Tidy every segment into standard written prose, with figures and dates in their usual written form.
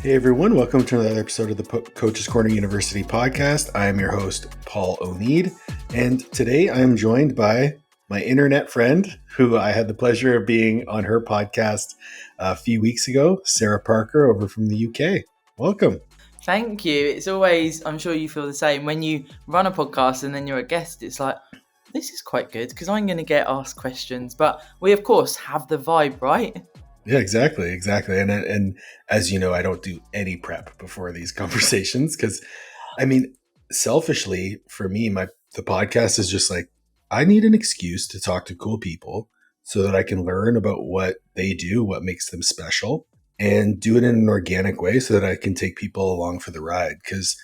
Hey everyone, welcome to another episode of the Coach's Corner University podcast. I am your host, Paul O'Neid, and today I am joined by my internet friend, who I had the pleasure of being on her podcast a few weeks ago, Sarah Parker, over from the UK. Welcome. Thank you. It's always, I'm sure you feel the same, when you run a podcast and then you're a guest, it's like, this is quite good because I'm going to get asked questions. But we, of course, have the vibe, right? Yeah, exactly. And as you know, I don't do any prep before these conversations because, selfishly for me, the podcast is just like, I need an excuse to talk to cool people so that I can learn about what they do, what makes them special, and do it in an organic way so that I can take people along for the ride. Because,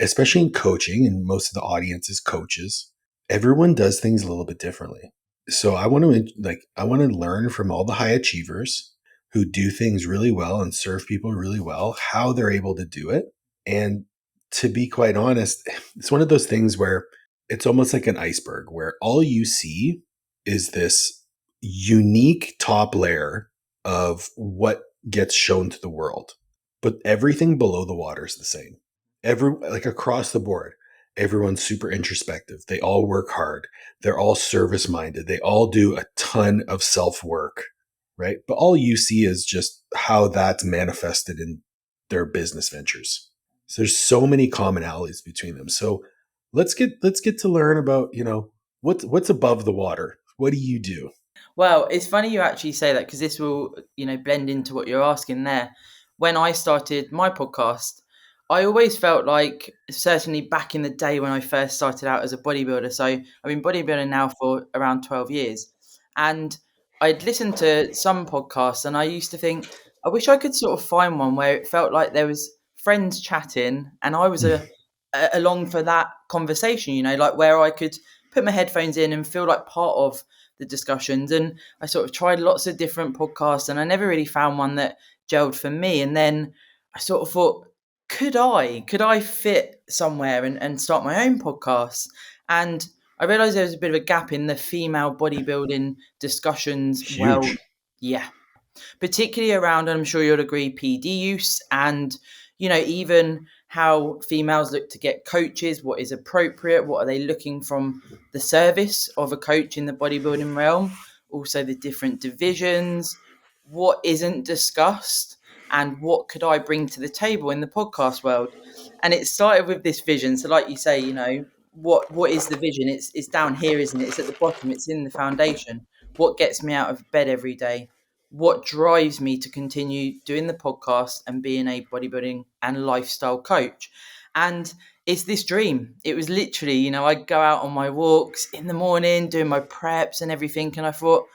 especially in coaching, and most of the audience is coaches, everyone does things a little bit differently. So I want to learn from all the high achievers who do things really well and serve people really well, how they're able to do it. And to be quite honest, it's one of those things where it's almost like an iceberg where all you see is this unique top layer of what gets shown to the world. But everything below the water is the same. Across the board, everyone's super introspective. They all work hard. They're all service minded. They all do a ton of self work, right? But all you see is just how that's manifested in their business ventures. So there's so many commonalities between them. So let's get to learn about, what's above the water. What do you do? Well, it's funny you actually say that because this will, blend into what you're asking there. When I started my podcast, I always felt like, certainly back in the day when I first started out as a bodybuilder. So I've been bodybuilding now for around 12 years. And I'd listened to some podcasts and I used to think, I wish I could sort of find one where it felt like there was friends chatting and I was along for that conversation, like where I could put my headphones in and feel like part of the discussions. And I sort of tried lots of different podcasts and I never really found one that gelled for me. And then I sort of thought, could I fit somewhere and start my own podcast? And I realized there was a bit of a gap in the female bodybuilding discussions. Huge. Well, yeah, particularly around, and I'm sure you'll agree, PD use and, even how females look to get coaches, what is appropriate, what are they looking from the service of a coach in the bodybuilding realm, also the different divisions, what isn't discussed, and what could I bring to the table in the podcast world. And it started with this vision. So like you say, what is the vision? It's down here, isn't it? It's at the bottom, it's in the foundation. What gets me out of bed every day? What drives me to continue doing the podcast and being a bodybuilding and lifestyle coach? And it's this dream. It was literally, I'd go out on my walks in the morning, doing my preps and everything. And I thought,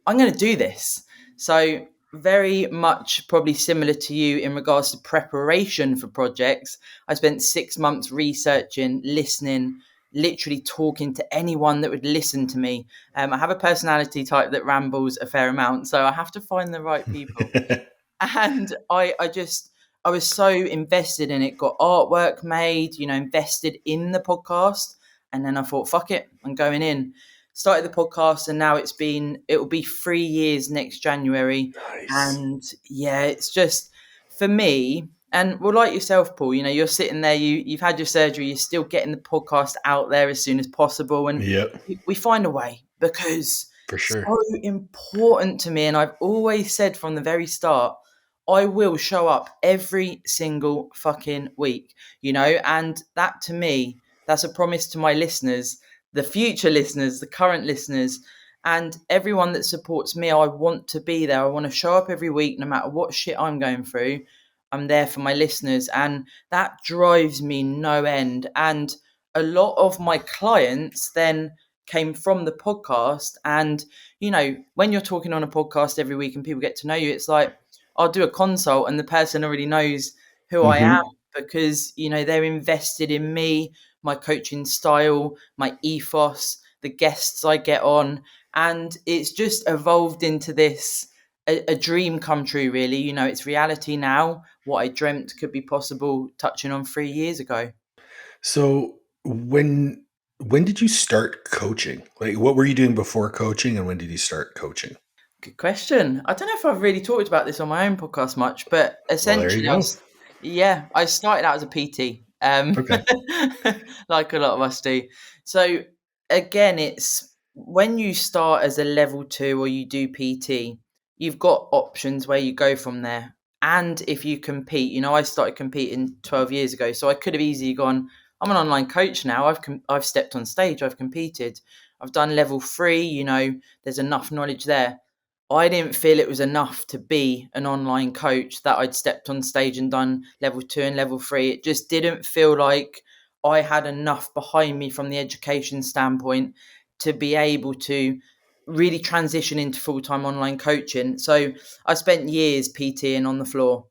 I'm going to do this. So very much probably similar to you in regards to preparation for projects. I spent 6 months researching, listening, literally talking to anyone that would listen to me. I have a personality type that rambles a fair amount, so I have to find the right people. And I was so invested in it, got artwork made, invested in the podcast. And then I thought, fuck it, I'm going in. Started the podcast and now it will be 3 years next January. Nice. And yeah, it's just for me. And well, like yourself, Paul, you're sitting there, you've had your surgery, you're still getting the podcast out there as soon as possible. And we find a way because for sure, it's so important to me. And I've always said from the very start, I will show up every single fucking week, and that to me, that's a promise to my listeners, the future listeners, the current listeners, and everyone that supports me. I want to be there. I want to show up every week, no matter what shit I'm going through. I'm there for my listeners, and that drives me no end. And a lot of my clients then came from the podcast. And, when you're talking on a podcast every week and people get to know you, it's like, I'll do a consult and the person already knows who I am because, they're invested in me, my coaching style, my ethos, the guests I get on. And it's just evolved into this, a dream come true, really. It's reality now. What I dreamt could be possible touching on 3 years ago. So when did you start coaching? Like, what were you doing before coaching and when did you start coaching? Good question. I don't know if I've really talked about this on my own podcast much, but Well, there you essentially, go. yeah, I started out as a PT, Okay. like a lot of us do. So again, it's when you start as a level 2 or you do PT, you've got options where you go from there. And if you compete, I started competing 12 years ago, so I could have easily gone, I'm an online coach now. I've stepped on stage, I've competed, I've done level 3. There's enough knowledge there. I didn't feel it was enough to be an online coach, that I'd stepped on stage and done level 2 and level 3. It just didn't feel like I had enough behind me from the education standpoint to be able to really transition into full-time online coaching. So I spent years PTing on the floor,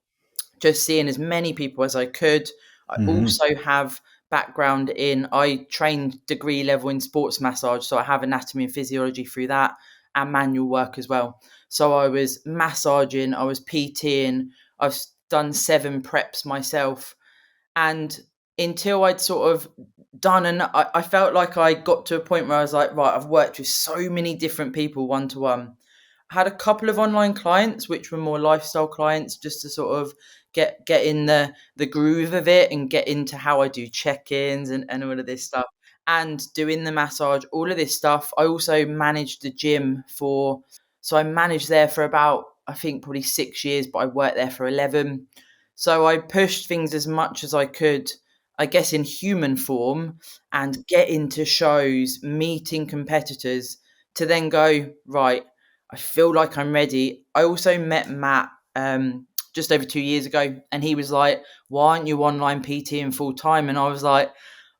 just seeing as many people as I could. I Hmm. also have background in, I trained degree level in sports massage, so I have anatomy and physiology through that, and manual work as well. So I was massaging, I was PTing, I've done 7 preps myself, and until I'd sort of done, and I felt like I got to a point where I was like, right, I've worked with so many different people one to one. I had a couple of online clients which were more lifestyle clients, just to sort of get in the groove of it and get into how I do check-ins and all of this stuff, and doing the massage, all of this stuff. I also managed the gym for, so I managed there for about, I think probably 6 years, but I worked there for 11. So I pushed things as much as I could, I guess, in human form, and get into shows, meeting competitors, to then go, right, I feel like I'm ready. I also met Matt just over 2 years ago, and he was like, why aren't you online PTing full time? And I was like,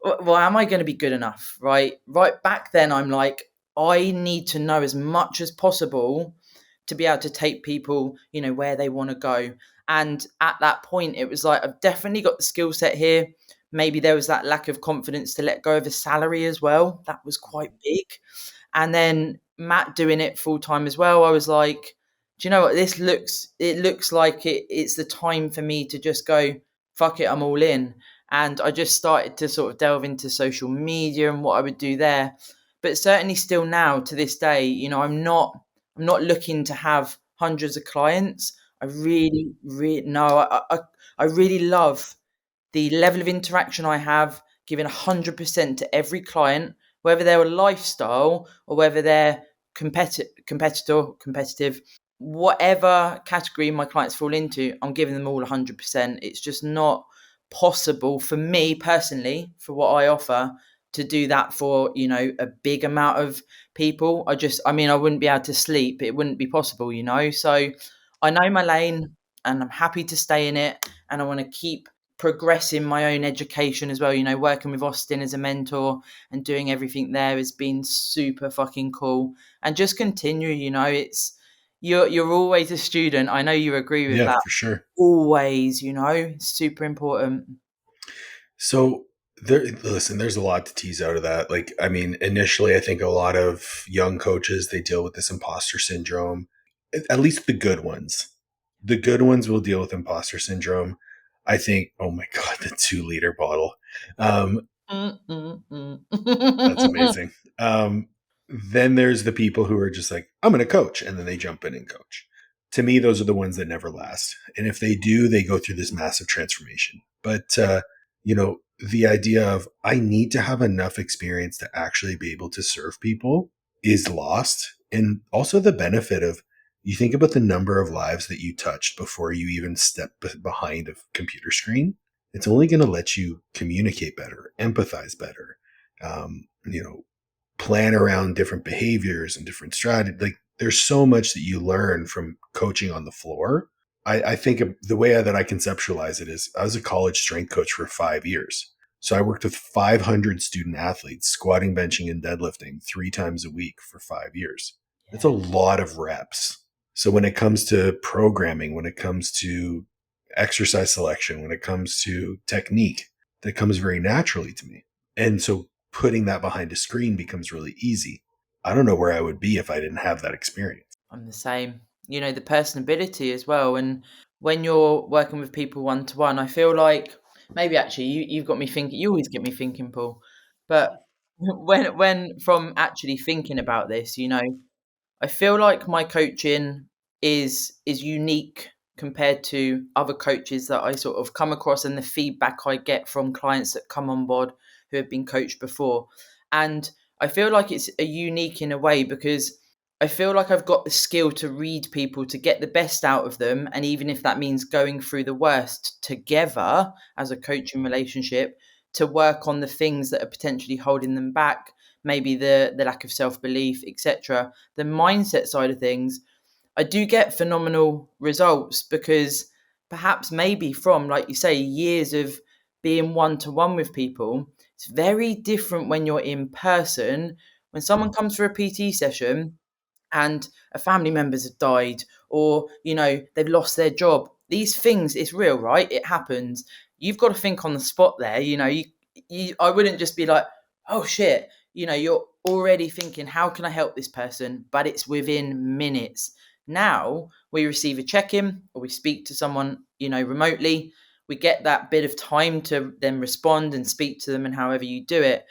well, am I going to be good enough? Right back then, I'm like, I need to know as much as possible to be able to take people, where they want to go. And at that point, it was like, I've definitely got the skill set here. Maybe there was that lack of confidence to let go of a salary as well. That was quite big. And then Matt doing it full time as well. I was like, do you know what? It looks like it's the time for me to just go, fuck it, I'm all in. And I just started to sort of delve into social media and what I would do there. But certainly still now to this day, I'm not looking to have hundreds of clients. I really, really no, I really love the level of interaction I have, giving 100% to every client, whether they're a lifestyle or whether they're competitive, whatever category my clients fall into, I'm giving them all 100%. It's just not possible for me personally, for what I offer, to do that for, a big amount of people. I wouldn't be able to sleep. It wouldn't be possible. So I know my lane, and I'm happy to stay in it, and I want to keep progressing my own education as well. Working with Austin as a mentor and doing everything there has been super fucking cool. And just continue, it's, you're always a student. I know you agree with Yeah, that. for sure. Always, super important. So listen, there's a lot to tease out of that. Like, I mean, initially, I think a lot of young coaches, they deal with this imposter syndrome. At least the good ones. The good ones will deal with imposter syndrome. I think, oh my God, the 2 liter bottle. Um, that's Mm-mm-mm. amazing. Then there's the people who are just like, I'm going to coach. And then they jump in and coach. To me, those are the ones that never last. And if they do, they go through this massive transformation. But, the idea of I need to have enough experience to actually be able to serve people is lost. And also the benefit of, you think about the number of lives that you touched before you even step behind a computer screen. It's only going to let you communicate better, empathize better, um, you know, plan around different behaviors and different strategies. Like, there's so much that you learn from coaching on the floor. I think the way that I conceptualize it is, I was a college strength coach for 5 years. So I worked with 500 student athletes, squatting, benching, and deadlifting 3 times a week for 5 years. That's a Yeah. lot of reps. So when it comes to programming, when it comes to exercise selection, when it comes to technique, that comes very naturally to me. And so putting that behind a screen becomes really easy. I don't know where I would be if I didn't have that experience. I'm the same. The personability as well. And when you're working with people one to one, I feel like maybe actually you've got me thinking. You always get me thinking, Paul. But when from actually thinking about this, I feel like my coaching is unique compared to other coaches that I sort of come across, and the feedback I get from clients that come on board who have been coached before. And I feel like it's a unique in a way because I feel like I've got the skill to read people to get the best out of them. And even if that means going through the worst together as a coaching relationship, to work on the things that are potentially holding them back, maybe the lack of self-belief, etc. The mindset side of things, I do get phenomenal results because perhaps maybe from, like you say, years of being one-to-one with people, it's very different when you're in person. When someone comes for a PT session and a family member's have died, or they've lost their job, these things, it's real, right? It happens. You've got to think on the spot there. I wouldn't just be like, oh shit. You're already thinking, how can I help this person? But it's within minutes. Now we receive a check-in or we speak to someone remotely. We get that bit of time to then respond and speak to them, and however you do it,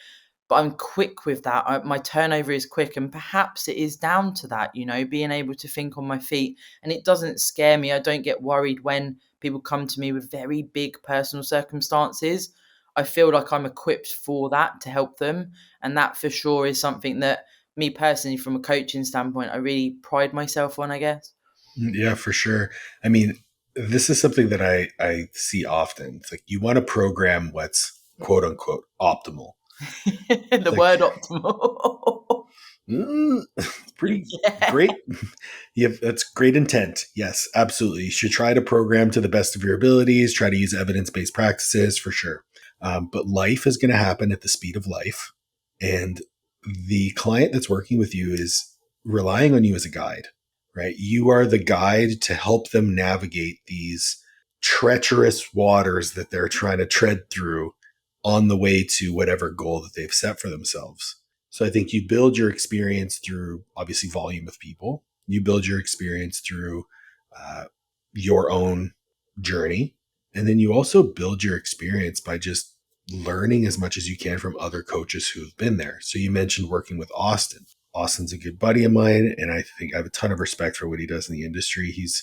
but I'm quick with that. My turnover is quick, and perhaps it is down to that, being able to think on my feet. And it doesn't scare me. I don't get worried when people come to me with very big personal circumstances. I feel like I'm equipped for that to help them. And that for sure is something that me personally, from a coaching standpoint, I really pride myself on, I guess. Yeah, for sure. I mean, this is something that I see often. It's like you want to program what's quote unquote optimal. The It's like, word optimal. pretty Yeah. great. That's great intent. Yes, absolutely. You should try to program to the best of your abilities, try to use evidence based practices for sure. But life is going to happen at the speed of life. And the client that's working with you is relying on you as a guide, right? You are the guide to help them navigate these treacherous waters that they're trying to tread through on the way to whatever goal that they've set for themselves. So I think you build your experience through obviously volume of people. You build your experience through uh, your own journey. And then you also build your experience by just learning as much as you can from other coaches who have been there. So you mentioned working with Austin. Austin's a good buddy of mine, and I think I have a ton of respect for what he does in the industry. He's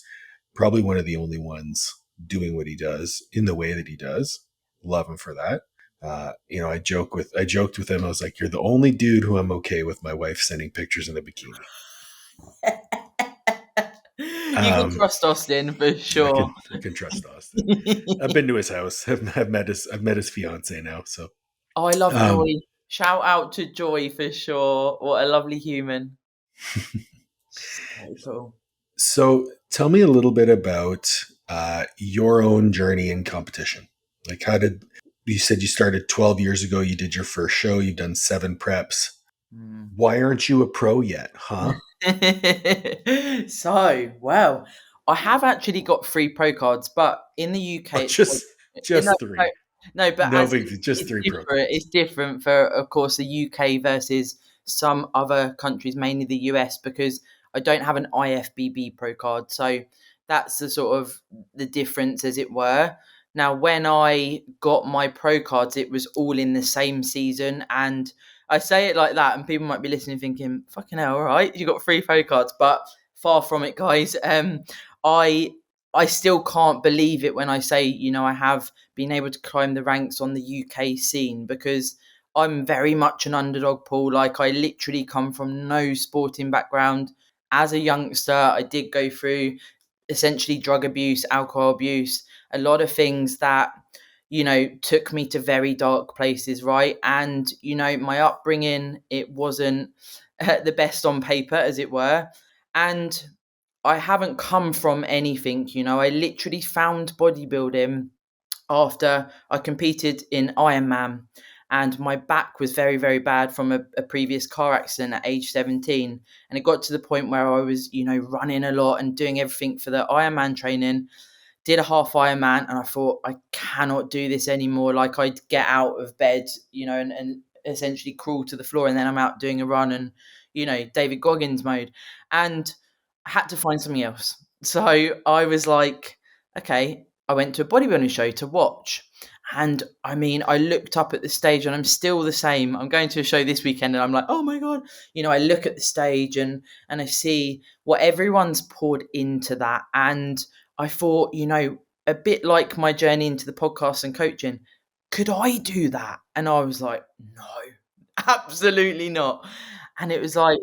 probably one of the only ones doing what he does in the way that he does. Love him for that. I joked with him. I was like, "You're the only dude who I'm okay with my wife sending pictures in a bikini." You can Um, trust Austin for sure. I can trust Austin. I've been to his house. I've met his fiance now. So, Oh, I love um, Joy. Shout out to Joy for sure. What a lovely human. So cool. so tell me a little bit about your own journey in competition. Like, how did you said you started 12 years ago? You did your first show. You've done 7 preps. Mm. Why aren't you a pro yet, huh? So, well, I have actually got 3 pro cards, but in the Oh, UK, it's quite, no, just no, 3. no, but No as big, just it's 3 pro different. cards. It's different for, of course, the UK versus some other countries, mainly the US, because I don't have an IFBB pro card. So that's the sort of the difference, as it were. Now, when I got my pro cards, it was all in the same season, and I say it like that, and people might be listening thinking, fucking hell, all right, you got 3 pro cards, but far from it, guys. I I still can't believe it when I say, I have been able to climb the ranks on the UK scene, because I'm very much an underdog, Paul. Like, I literally come from no sporting background. As a youngster, I did go through essentially drug abuse, alcohol abuse, a lot of things that took me to very dark places, right? And my upbringing, it wasn't the best on paper, as it were. And I haven't come from anything. I literally found bodybuilding after I competed in Ironman, and my back was very, very bad from a previous car accident at age 17. And it got to the point where I was, running a lot and doing everything for the Ironman training. Did a half Ironman, and I thought, I cannot do this anymore. Like, I'd get out of bed, and essentially crawl to the floor, and then I'm out doing a run, and David Goggins mode. And I had to find something else. So I was like, okay, I went to a bodybuilding show to watch, And I mean, I looked up at the stage and I'm still the same. I'm going to a show this weekend and I'm like, oh my God. I look at the stage and I see what everyone's poured into that. And I thought, a bit like my journey into the podcast and coaching, could I do that? And I was like, no, absolutely not. And it was like,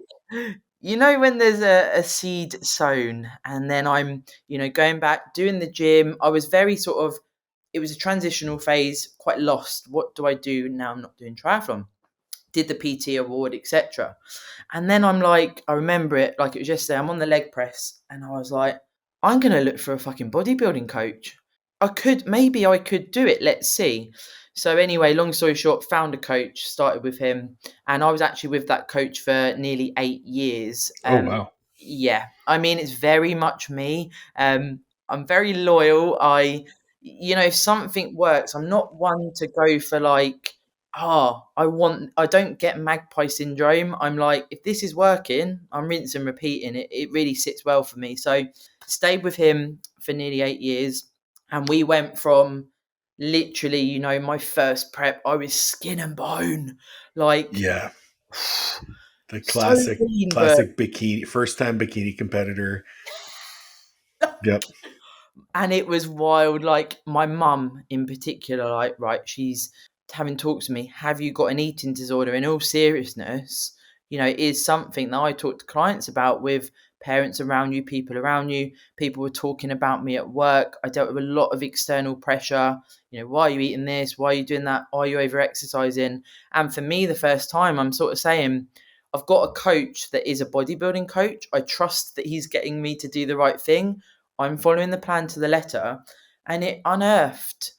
when there's a seed sown and then I'm, going back, doing the gym, I was very sort of, it was a transitional phase, quite lost. What do I do now? I'm not doing triathlon. Did the PT award, etc. And then I'm like, I remember it like it was yesterday. I'm on the leg press, and I was like, I'm gonna look for a fucking bodybuilding coach. Maybe I could do it. Let's see. So anyway, long story short, found a coach, started with him, and I was actually with that coach for nearly 8 years. Oh, wow. Yeah, I mean, it's very much me. I'm very loyal. If something works, I'm not one to go for like, I don't get magpie syndrome. I'm like, if this is working, I'm rinse and repeating it. It really sits well for me. So stayed with him for nearly 8 years. And we went from literally, my first prep, I was skin and bone, like Yeah. The so lean, but classic bikini, first time bikini competitor. Yep. and it was wild. Like my mum in particular, like, right, she's having talks to me. Have you got an eating disorder? In all seriousness, it is something that I talk to clients about with parents around you, people around you. People were talking about me at work. I dealt with a lot of external pressure. Why are you eating this? Why are you doing that? Are you over exercising? And for me, the first time, I'm sort of saying, I've got a coach that is a bodybuilding coach. I trust that he's getting me to do the right thing. I'm following the plan to the letter, and it unearthed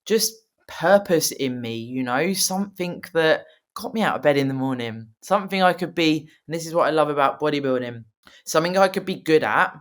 just purpose in me, something that got me out of bed in the morning, something I could be, and this is what I love about bodybuilding, something I could be good at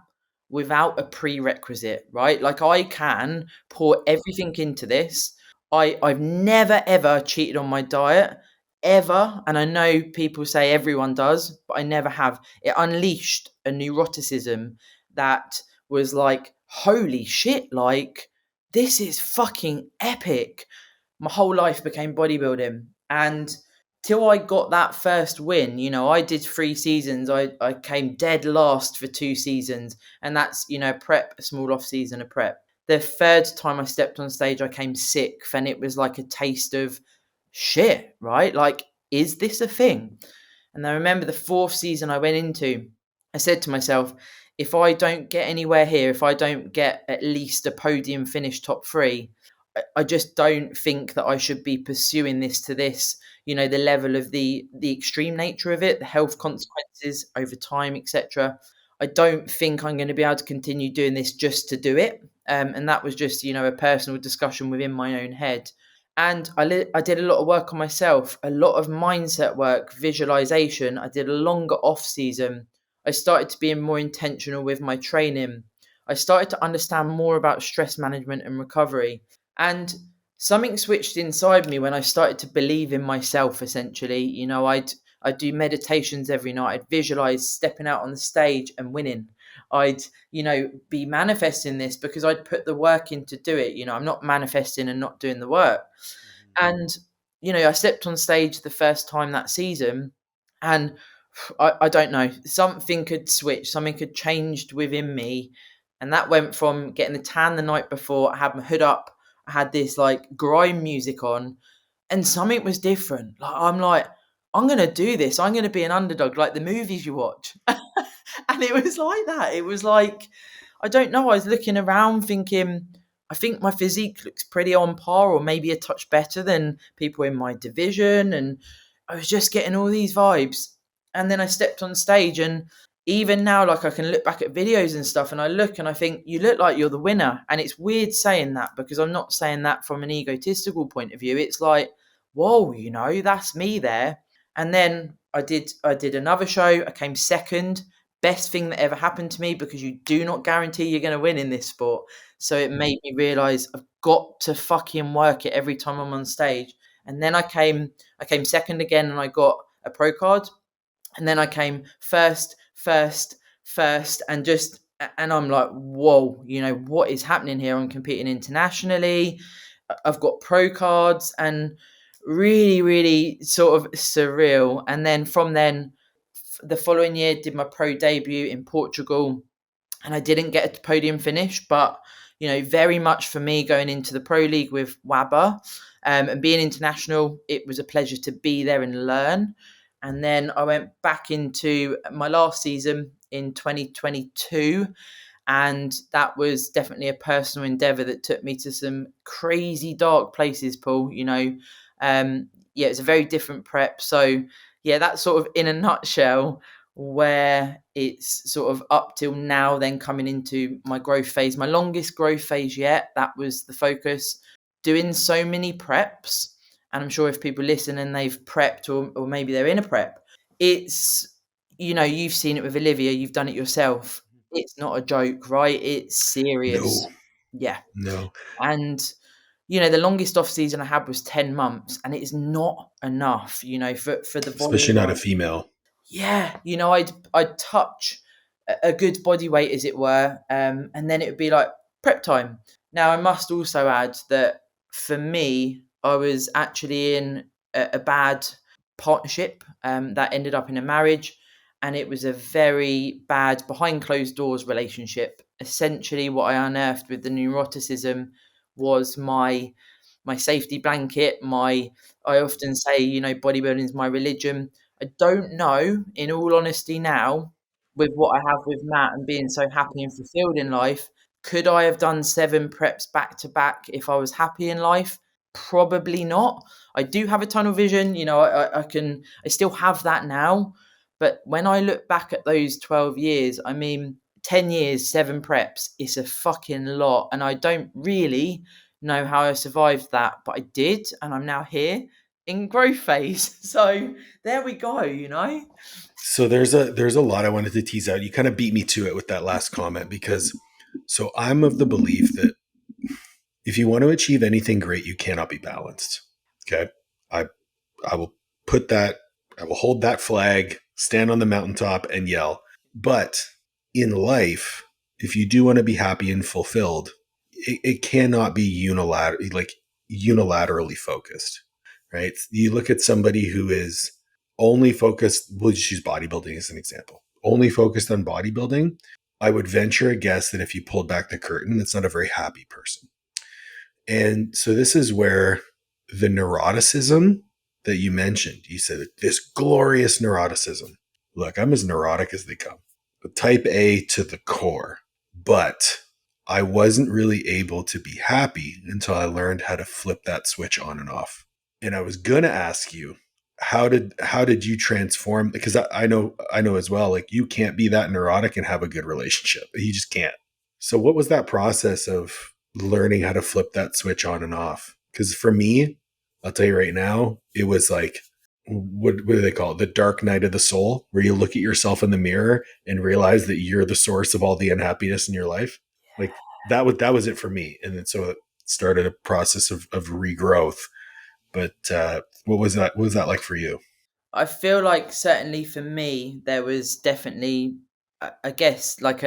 without a prerequisite, right? Like I can pour everything into this. I've never ever cheated on my diet ever, and I know people say everyone does, but I never have. It unleashed a neuroticism that was like, holy shit, like this is fucking epic. My whole life became bodybuilding. And till I got that first win, I did 3 seasons. I came dead last for 2 seasons. And that's, prep, a small off season, a prep. The third time I stepped on stage, I came sixth, and it was like a taste of shit, right? Like, is this a thing? And I remember the fourth season I went into, I said to myself, if I don't get anywhere here, if I don't get at least a podium finish top three, I just don't think that I should be pursuing this to this, the level of the extreme nature of it, the health consequences over time, etc. I don't think I'm going to be able to continue doing this just to do it. And that was just, a personal discussion within my own head. And I did a lot of work on myself, a lot of mindset work, visualization. I did a longer off season. I started to be more intentional with my training. I started to understand more about stress management and recovery. And something switched inside me when I started to believe in myself, essentially. I'd do meditations every night. I'd visualize stepping out on the stage and winning. I'd, be manifesting this because I'd put the work in to do it. I'm not manifesting and not doing the work. And, I stepped on stage the first time that season, and I don't know, something had switched, something had changed within me. And that went from getting the tan the night before, I had my hood up, I had this like grime music on, and something was different. Like, I'm like, I'm going to do this. I'm going to be an underdog, like the movies you watch. And it was like that. It was like, I don't know. I was looking around thinking, I think my physique looks pretty on par or maybe a touch better than people in my division. And I was just getting all these vibes. And then I stepped on stage, and even now, like I can look back at videos and stuff and I look and I think, you look like you're the winner. And it's weird saying that because I'm not saying that from an egotistical point of view. It's like, whoa, that's me there. And then I did another show. I came second. Best thing that ever happened to me, because you do not guarantee you're going to win in this sport. So it made me realize I've got to fucking work it every time I'm on stage. And then I came second again, and I got a pro card. And then I came first, and I'm like, whoa, what is happening here? I'm competing internationally. I've got pro cards, and really, really sort of surreal. And then from then, the following year, did my pro debut in Portugal, and I didn't get a podium finish, but very much for me going into the pro league with WABA, and being international, it was a pleasure to be there and learn. And then I went back into my last season in 2022, and that was definitely a personal endeavor that took me to some crazy dark places, Paul. Yeah, it's a very different prep. So yeah, that's sort of in a nutshell where it's sort of up till now, then coming into my growth phase, my longest growth phase yet. That was the focus, doing so many preps. And I'm sure if people listen and they've prepped, or maybe they're in a prep, it's, you've seen it with Olivia, you've done it yourself. It's not a joke, right? It's serious. No, Yeah. no, And the longest off season I had was 10 months, and it is not enough, for the especially volume. not a female. Yeah, I'd touch a good body weight, as it were, and then it would be like prep time. Now, I must also add that for me, I was actually in a bad partnership that ended up in a marriage, and it was a very bad behind closed doors relationship. Essentially, what I unearthed with the neuroticism was my safety blanket. I often say, bodybuilding is my religion. I don't know, in all honesty, now, with what I have with Matt and being so happy and fulfilled in life, could I have done 7 preps back to back if I was happy in life? Probably not. I do have a tunnel vision, I still have that now. But when I look back at those 12 years, I mean, 10 years, 7 preps, it's a fucking lot. And I don't really know how I survived that, but I did. And I'm now here in growth phase. So there we go. So there's a lot I wanted to tease out. You kind of beat me to it with that last comment because so I'm of the belief that if you want to achieve anything great, you cannot be balanced. Okay. I I will put that I will hold that flag, stand on the mountaintop and yell. But in life, if you do want to be happy and fulfilled, it cannot be unilaterally focused. Right? You look at somebody who is only focused, we'll just use bodybuilding as an example, only focused on bodybuilding. I would venture a guess that if you pulled back the curtain, it's not a very happy person. And so this is where the neuroticism that you mentioned, you said this glorious neuroticism. Look, I'm as neurotic as they come, but type A to the core. But I wasn't really able to be happy until I learned how to flip that switch on and off. And I was going to ask you, how did you transform? Because I know as well, like you can't be that neurotic and have a good relationship. You just can't. So what was that process of learning how to flip that switch on and off? Because for me, I'll tell you right now, it was like, what do they call it? The dark night of the soul, where you look at yourself in the mirror and realize that you're the source of all the unhappiness in your life. Like that was it for me. And then so it started a process of regrowth. But what was that? What was that like for you? I feel like certainly for me, there was definitely, I guess, like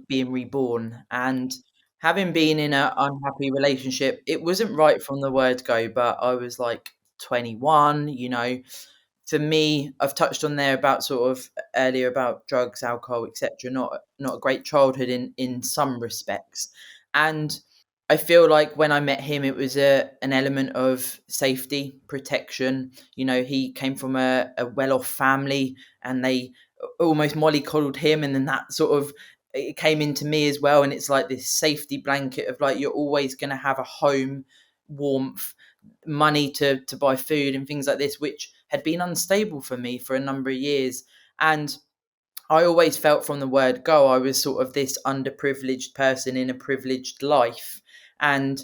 being reborn, and having been in an unhappy relationship. It wasn't right from the word go, but I was like 21. For me, I've touched on there about sort of earlier about drugs, alcohol, etc. Not a great childhood in some respects, and I feel like when I met him, it was an element of safety, protection. He came from a well-off family, and they almost mollycoddled him, and then that sort of it came into me as well. And it's like this safety blanket of like you're always going to have a home, warmth, money to buy food and things like this, which had been unstable for me for a number of years. And I always felt from the word go, I was sort of this underprivileged person in a privileged life. And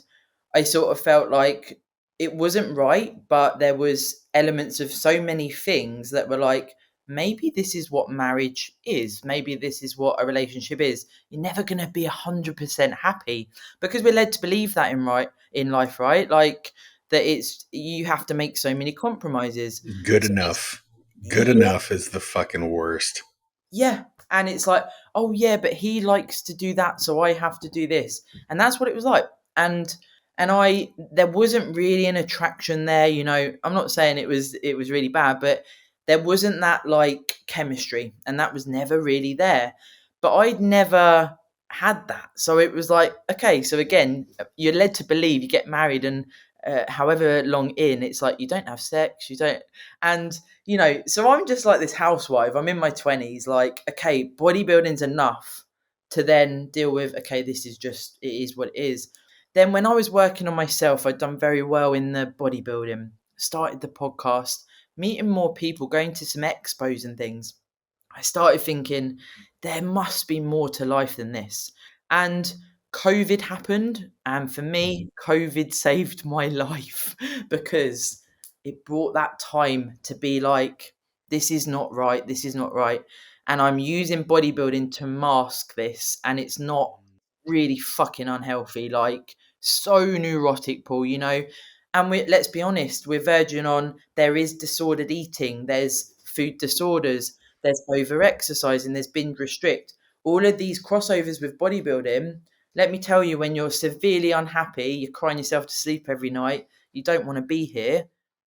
I sort of felt like it wasn't right, but there was elements of so many things that were like, maybe this is what marriage is. Maybe this is what a relationship is. You're never going to be 100% happy because we're led to believe that in life, right? Like that you have to make so many compromises. Good So it's, enough. Good yeah, enough is the fucking worst. yeah. And it's like, oh, yeah, but he likes to do that. So I have to do this. And that's what it was like. And And there wasn't really an attraction there. I'm not saying it was really bad, but there wasn't that like chemistry, and that was never really there. But I'd never had that, so it was like, okay, so again, you're led to believe you get married, and however long in, it's like you don't have sex, you don't, and so I'm just like this housewife. I'm in my 20s, like, okay, bodybuilding's enough to then deal with, okay, this is just, it is what it is. Then when I was working on myself, I'd done very well in the bodybuilding, started the podcast, meeting more people, going to some expos and things. I started thinking there must be more to life than this. And COVID happened. And for me, COVID saved my life because it brought that time to be like, this is not right. This is not right. And I'm using bodybuilding to mask this. And it's not really fucking unhealthy. Like, so neurotic, Paul, And let's be honest, we're verging on, there is disordered eating, there's food disorders, there's over exercising, there's binge restrict. All of these crossovers with bodybuilding, let me tell you, when you're severely unhappy, you're crying yourself to sleep every night, you don't want to be here,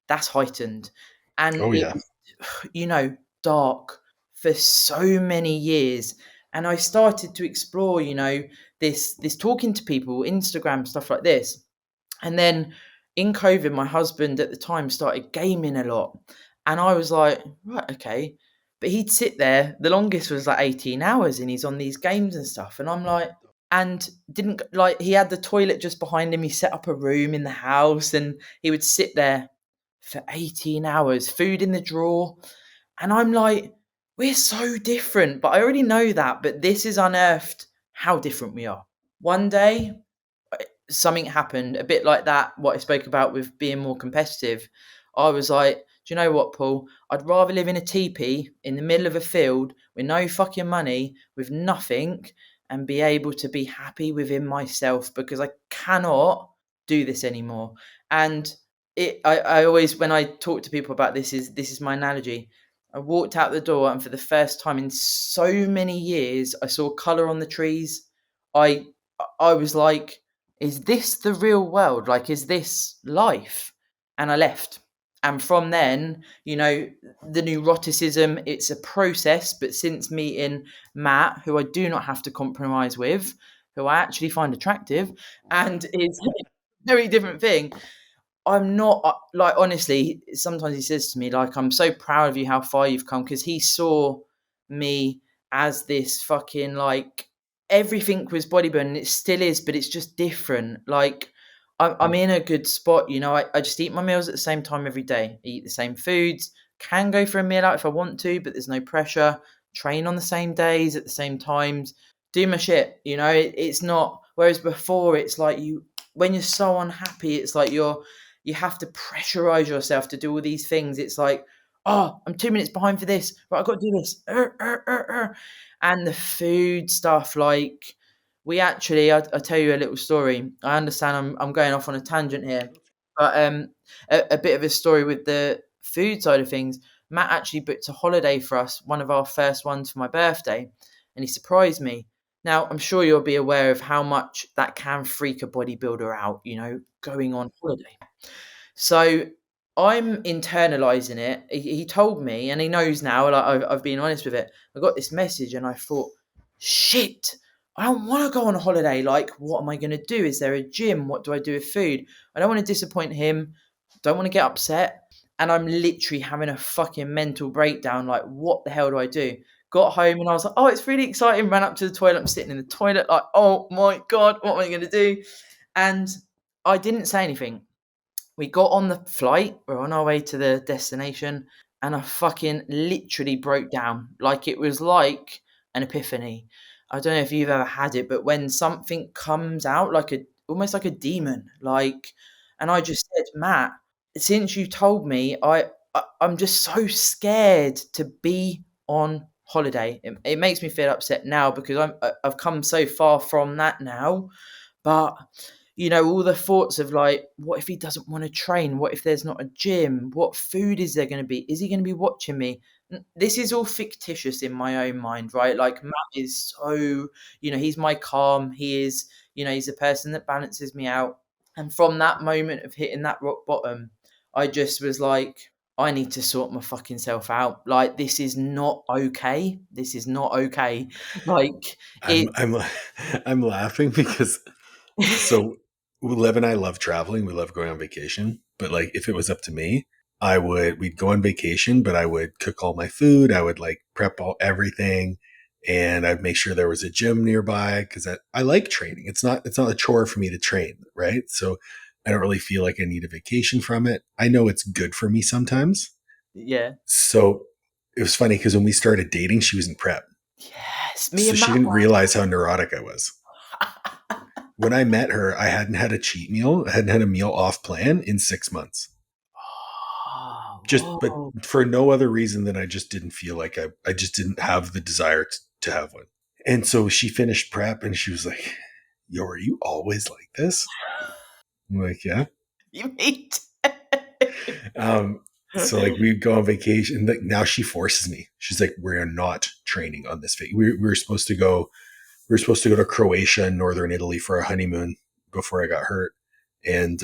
that's heightened. And Oh yeah. it's, dark for so many years. And I started to explore, this talking to people, Instagram, stuff like this. And then in COVID, my husband at the time started gaming a lot. And I was like, right, okay. But he'd sit there, the longest was like 18 hours, and he's on these games and stuff. And I'm like, and didn't like, he had the toilet just behind him. He set up a room in the house, and he would sit there for 18 hours, food in the drawer. And I'm like, we're so different. But I already know that. But this has unearthed how different we are. One day, something happened, a bit like that, what I spoke about with being more competitive. I was like, do you know what, Paul? I'd rather live in a teepee in the middle of a field with no fucking money, with nothing, and be able to be happy within myself, because I cannot do this anymore. And I always, when I talk to people about this is my analogy. I walked out the door, and for the first time in so many years, I saw colour on the trees. I I was like, is this the real world? Like, is this life? And I left. And from then, the neuroticism, it's a process. But since meeting Matt, who I do not have to compromise with, who I actually find attractive, and is a very different thing, I'm not like, honestly, sometimes he says to me, like, I'm so proud of you, how far you've come, because he saw me as this fucking, like, everything was bodybuilding, and it still is, but it's just different. Like, I'm in a good spot, I just eat my meals at the same time every day, eat the same foods, can go for a meal out if I want to, but there's no pressure, train on the same days at the same times, do my shit, it's not, whereas before, it's like, when you're so unhappy, it's like you have to pressurize yourself to do all these things. It's like, oh, I'm 2 minutes behind for this. Right, I've got to do this. And the food stuff, like, we actually, I'll tell you a little story. I understand I'm going off on a tangent here, but a bit of a story with the food side of things. Matt actually booked a holiday for us, one of our first ones for my birthday, and he surprised me. Now, I'm sure you'll be aware of how much that can freak a bodybuilder out, going on holiday. So I'm internalizing it. He told me, and he knows now. Like, I've been honest with it. I got this message, and I thought, shit, I don't want to go on a holiday. Like, what am I going to do? Is there a gym? What do I do with food? I don't want to disappoint him. Don't want to get upset. And I'm literally having a fucking mental breakdown. Like, what the hell do I do? Got home, and I was like, oh, it's really exciting. Ran up to the toilet. I'm sitting in the toilet, like, oh my God, what am I going to do? And I didn't say anything. We got on the flight, we're on our way to the destination, and I fucking literally broke down. Like, it was like an epiphany. I don't know if you've ever had it, but when something comes out like almost like a demon, like, and I just said, Matt, since you told me, I'm just so scared to be on holiday. It makes me feel upset now, because I've come so far from that now, but all the thoughts of, like, what if he doesn't want to train? What if there's not a gym? What food is there going to be? Is he going to be watching me? This is all fictitious in my own mind, right? Like, Matt is so, he's my calm. He is, he's a person that balances me out. And from that moment of hitting that rock bottom, I just was like, I need to sort my fucking self out. Like, this is not okay. This is not okay. Like, I'm it, I'm I'm laughing because so Lev and I love traveling. We love going on vacation. But like if it was up to me, we'd go on vacation, but I would cook all my food. I would like prep all everything, and I'd make sure there was a gym nearby because I like training. It's not a chore for me to train, right? So I don't really feel like I need a vacation from it. I know it's good for me sometimes. yeah. So it was funny because when we started dating, she was in prep. Yes, me So and she Matt didn't were. realize how neurotic I was. When I met her, I hadn't had a cheat meal. I hadn't had a meal off plan in 6 months. Oh, But whoa. for no other reason than I just didn't feel like I just didn't have the desire to have one. And so she finished prep and she was like, yo, are you always like this? I'm like, yeah. You meet. Um, so like we go on vacation. Like now she forces me. She's like, we're not training on this vacation. We were supposed to go. We were supposed to go to Croatia and northern Italy for our honeymoon before I got hurt, and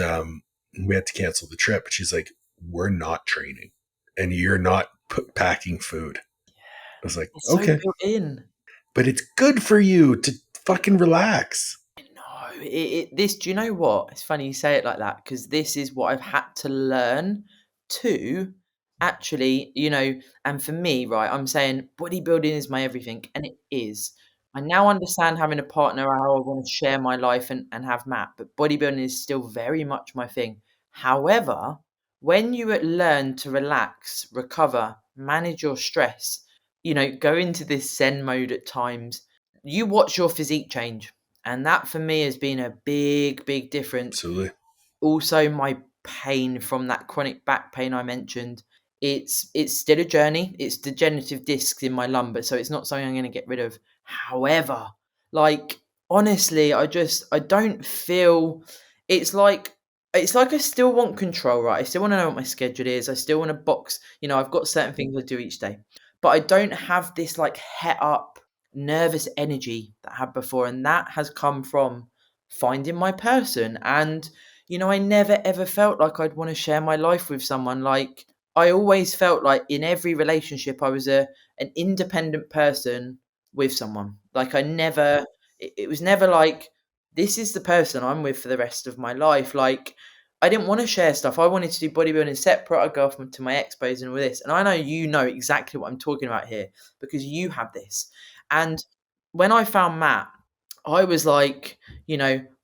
we had to cancel the trip. But she's like, we're not training, and you're not packing food. I was like, It's so okay, built in. but it's good for you to fucking relax. No, this. Do you know what? It's funny you say it like that because this is what I've had to learn to actually, And for me, right, I'm saying bodybuilding is my everything, and it is. I now understand having a partner how I want to share my life and have Matt, but bodybuilding is still very much my thing. However, when you learn to relax, recover, manage your stress, go into this Zen mode at times, you watch your physique change. And that for me has been a big, big difference. Absolutely, Also, my pain from that chronic back pain I mentioned, it's still a journey. It's degenerative discs in my lumbar, so it's not something I'm going to get rid of. However, like honestly, I don't feel it's like I still want control, right? I still want to know what my schedule is. I still want to box. I've got certain things I do each day, but I don't have this like het up nervous energy that I had before, and that has come from finding my person. And I never ever felt like I'd want to share my life with someone. Like I always felt like in every relationship I was an independent person with someone. Like I never it was never like this is the person I'm with for the rest of my life. Like I didn't want to share stuff. I wanted to do bodybuilding separate. I'd go off to my expos and all this. And I know you know exactly what I'm talking about here because you have this. And when I found Matt, I was like,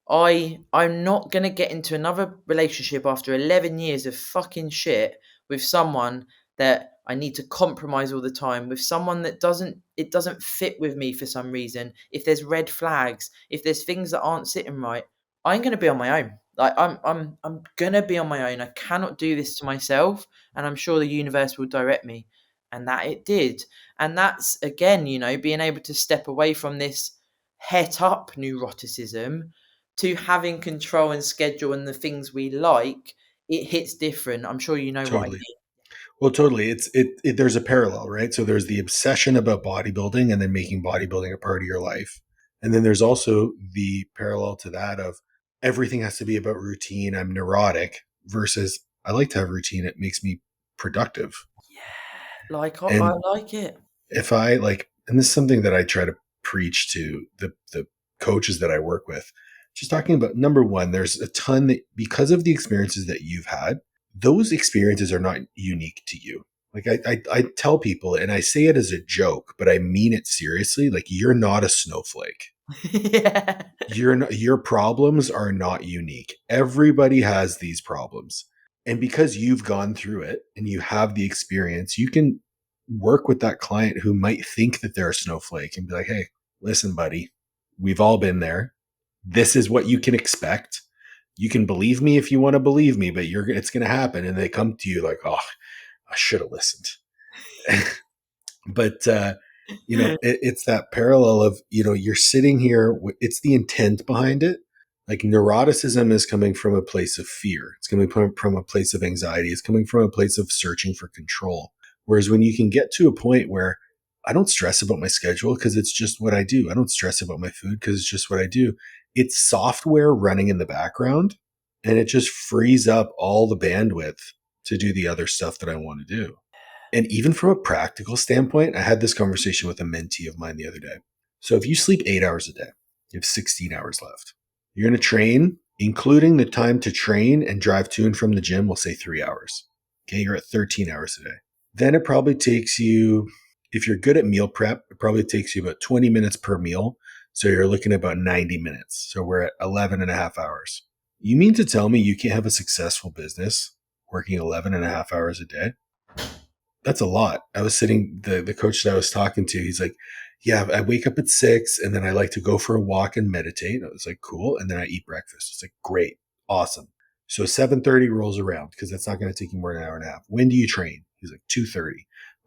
I'm not gonna get into another relationship after 11 years of fucking shit with someone that I need to compromise all the time, with someone that doesn't fit with me for some reason. If there's red flags, if there's things that aren't sitting right, I'm gonna be on my own. Like I'm gonna be on my own. I cannot do this to myself, and I'm sure the universe will direct me. And that it did. And that's again, being able to step away from this het up neuroticism to having control and schedule and the things we like, it hits different. I'm sure you know what I totally. Well, totally. There's a parallel, right? So there's the obsession about bodybuilding and then making bodybuilding a part of your life. And then there's also the parallel to that of everything has to be about routine. I'm neurotic versus I like to have routine. It makes me productive. mean. Yeah, like I And like it. if I like, and this is something that I try to preach to the coaches that I work with, just talking about number one, there's a ton that because of the experiences that you've had, those experiences are not unique to you. Like I tell people, and I say it as a joke, but I mean it seriously. Like you're not a snowflake. Yeah. Your problems are not unique. Everybody has these problems. And because you've gone through it and you have the experience, you can work with that client who might think that they're a snowflake and be like, "Hey, listen, buddy, we've all been there. This is what you can expect. You can believe me if you want to believe me, but it's going to happen." And they come to you like, "Oh, I should have listened." But it's that parallel of you're sitting here. It's the intent behind it. Like neuroticism is coming from a place of fear. It's coming from a place of anxiety. It's coming from a place of searching for control. Whereas when you can get to a point where I don't stress about my schedule because it's just what I do. I don't stress about my food because it's just what I do. It's software running in the background And it just frees up all the bandwidth to do the other stuff that I want to do. And even from a practical standpoint, I had this conversation with a mentee of mine the other day. So if you sleep 8 hours a day, you have 16 hours left. You're going to train, including the time to train and drive to and from the gym, we'll say 3 hours. Okay, you're at 13 hours a day. Then it probably takes you, if you're good at meal prep, it probably takes you about 20 minutes per meal. So you're looking at about 90 minutes. So we're at 11 and a half hours. You mean to tell me you can't have a successful business working 11 and a half hours a day? That's a lot. I was sitting, the coach that I was talking to, he's like, yeah, I wake up at 6 and then I like to go for a walk and meditate. I was like, cool. And then I eat breakfast. It's like, great. Awesome. So 7:30 rolls around because that's not going to take you more than an hour and a half. When do you train? He's like, 2:30. I'm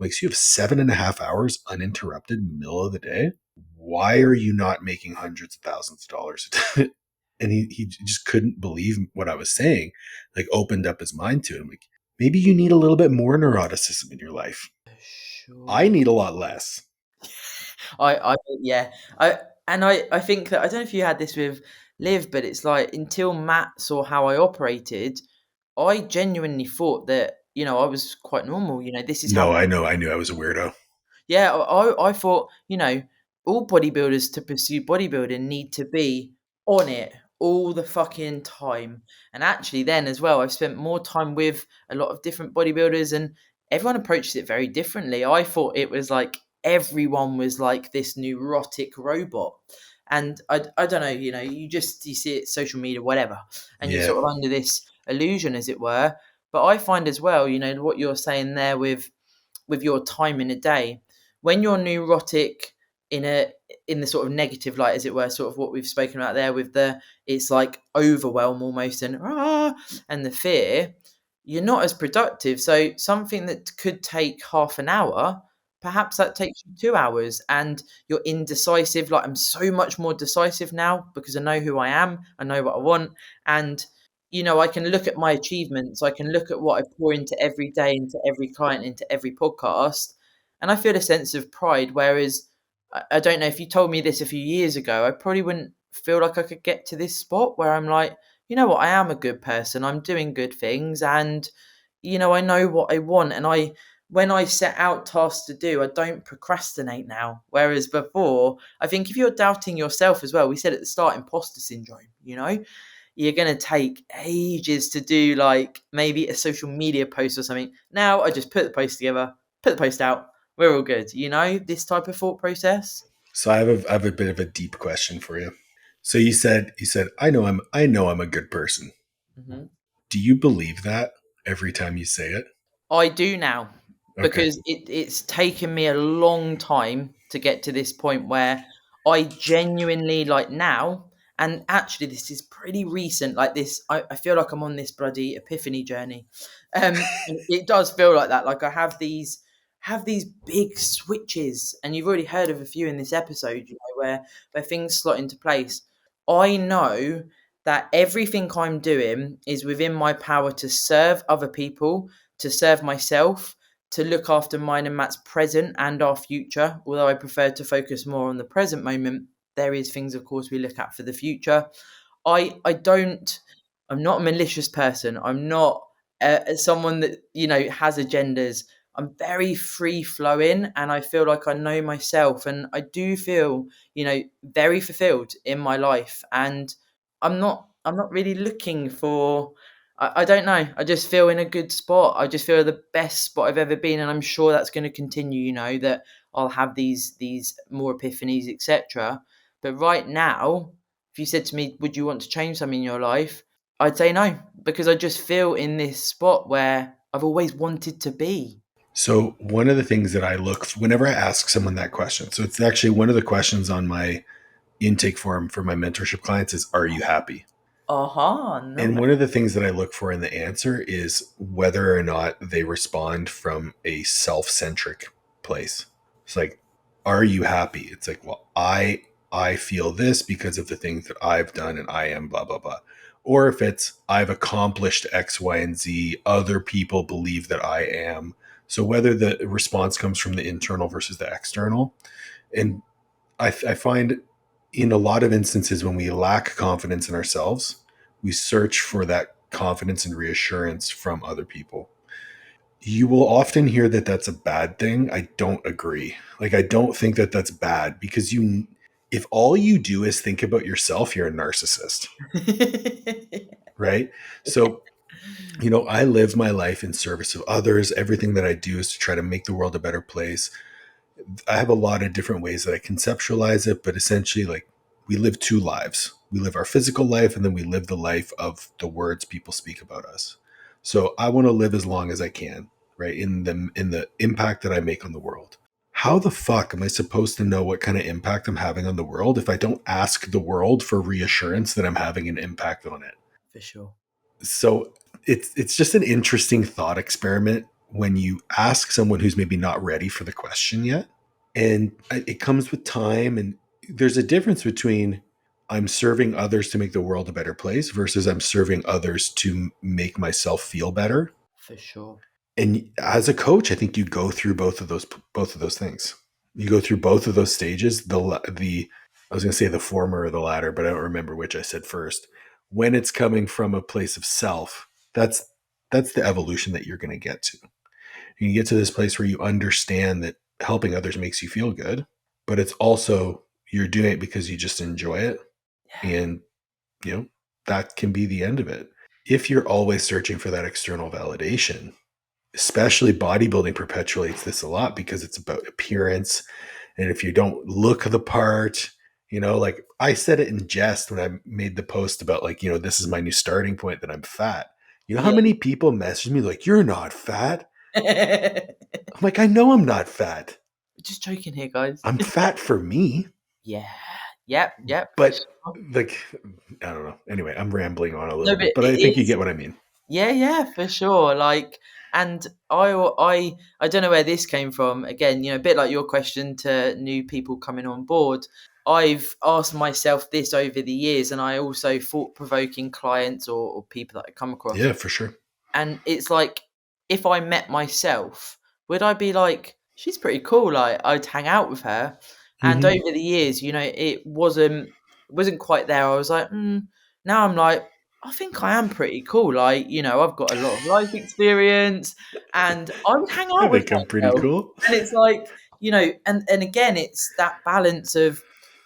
like, so you have 7.5 hours uninterrupted in the middle of the day? Why are you not making hundreds of thousands of dollars a day? And he just couldn't believe what I was saying, like opened up his mind to it. I'm like, maybe you need a little bit more neuroticism in your life. Sure. I need a lot less. Yeah. I think that, I don't know if you had this with Liv, but it's like, until Matt saw how I operated, I genuinely thought that, I was quite normal. This is how. No, I know. I knew I was a weirdo. Yeah, I thought, all bodybuilders to pursue bodybuilding need to be on it all the fucking time. And actually, then as well, I've spent more time with a lot of different bodybuilders, and everyone approaches it very differently. I thought it was like everyone was like this neurotic robot. And I don't know, you see it, social media, whatever, and you're Yeah. sort of under this illusion, as it were. But I find as well, what you're saying there with your time in a day, when you're neurotic in the sort of negative light, as it were, sort of what we've spoken about there, with it's like overwhelm almost, and the fear, you're not as productive. So something that could take half an hour, perhaps that takes you 2 hours, and you're indecisive. Like, I'm so much more decisive now because I know who I am, I know what I want, and I can look at my achievements, I can look at what I pour into every day, into every client, into every podcast, and I feel a sense of pride. Whereas I don't know, if you told me this a few years ago, I probably wouldn't feel like I could get to this spot where I'm like, you know what, I am a good person, I'm doing good things, and I know what I want, and when I set out tasks to do, I don't procrastinate now. Whereas before, I think if you're doubting yourself as well, we said at the start, imposter syndrome, you're going to take ages to do, like, maybe a social media post or something. Now I just put the post together, put the post out, we're all good. This type of thought process. So I have a bit of a deep question for you. So you said I know I'm a good person. Hmm. Do you believe that every time you say it? I do now, Okay. because it's taken me a long time to get to this point where I genuinely, like, now, and actually this is pretty recent, like this, I feel like I'm on this bloody epiphany journey. It does feel like that. Like, I have these big switches, and you've already heard of a few in this episode, where things slot into place. I know that everything I'm doing is within my power to serve other people, to serve myself, to look after mine and Matt's present and our future. Although I prefer to focus more on the present moment, there is things, of course, we look at for the future. I don't. I'm not a malicious person. I'm not someone that has agendas. I'm very free flowing, and I feel like I know myself, and I do feel very fulfilled in my life. And I'm not really looking for. I don't know. I just feel in a good spot. I just feel the best spot I've ever been, and I'm sure that's going to continue. That I'll have these more epiphanies, etc. But right now, if you said to me, "Would you want to change something in your life?" I'd say no, because I just feel in this spot where I've always wanted to be. So one of the things that I look whenever I ask someone that question, so it's actually one of the questions on my intake form for my mentorship clients is, are you happy? Aha, And no. one of the things that I look for in the answer is whether or not they respond from a self-centric place. It's like, are you happy? It's like, well, I feel this because of the things that I've done and I am blah blah blah. Or if it's I've accomplished X, Y, and Z, other people believe that I am. So whether the response comes from the internal versus the external. And I find in a lot of instances when we lack confidence in ourselves, We search for that confidence and reassurance from other people. You will often hear that that's a bad thing. I don't agree. Like, I don't think that that's bad, because if all you do is think about yourself, you're a narcissist, right? So, I live my life in service of others. Everything that I do is to try to make the world a better place. I have a lot of different ways that I conceptualize it, but essentially, like, we live two lives. We live our physical life, and then we live the life of the words people speak about us. So I want to live as long as I can, right? In the impact that I make on the world. How the fuck am I supposed to know what kind of impact I'm having on the world if I don't ask the world for reassurance that I'm having an impact on it? For sure. So it's just an interesting thought experiment when you ask someone who's maybe not ready for the question yet. And it comes with time. And there's a difference between I'm serving others to make the world a better place versus I'm serving others to make myself feel better. For sure. And as a coach, I think you go through both of those things. You go through both of those stages. The I was going to say the former or the latter, but I don't remember which I said first. When it's coming from a place of self, that's the evolution that you're going to get to. You get to this place where you understand that helping others makes you feel good, but it's also you're doing it because you just enjoy it, and that can be the end of it. If you're always searching for that external validation, especially bodybuilding perpetuates this a lot because it's about appearance. And if you don't look the part, like I said it in jest when I made the post about, like, this is my new starting point, that I'm fat. You know how Yeah. many people message me like, you're not fat? I'm like, I know I'm not fat. Just joking here, guys. I'm fat for me. Yeah. Yep. For But sure. like, I don't know. Anyway, I'm rambling on a No, little but bit, but I think it you is. get what I mean. Yeah, for sure. Like, and I don't know where this came from. Again, a bit like your question to new people coming on board. I've asked myself this over the years, and I also thought provoking clients or people that I come across. Yeah, for sure. And it's like, if I met myself, would I be like, she's pretty cool? Like, I'd hang out with her. And Mm-hmm. over the years, it wasn't quite there. I was like, now I'm like, I think I am pretty cool. Like, I've got a lot of life experience, and I would hang I out with think I'm pretty myself. cool. And it's like, and again, it's that balance of,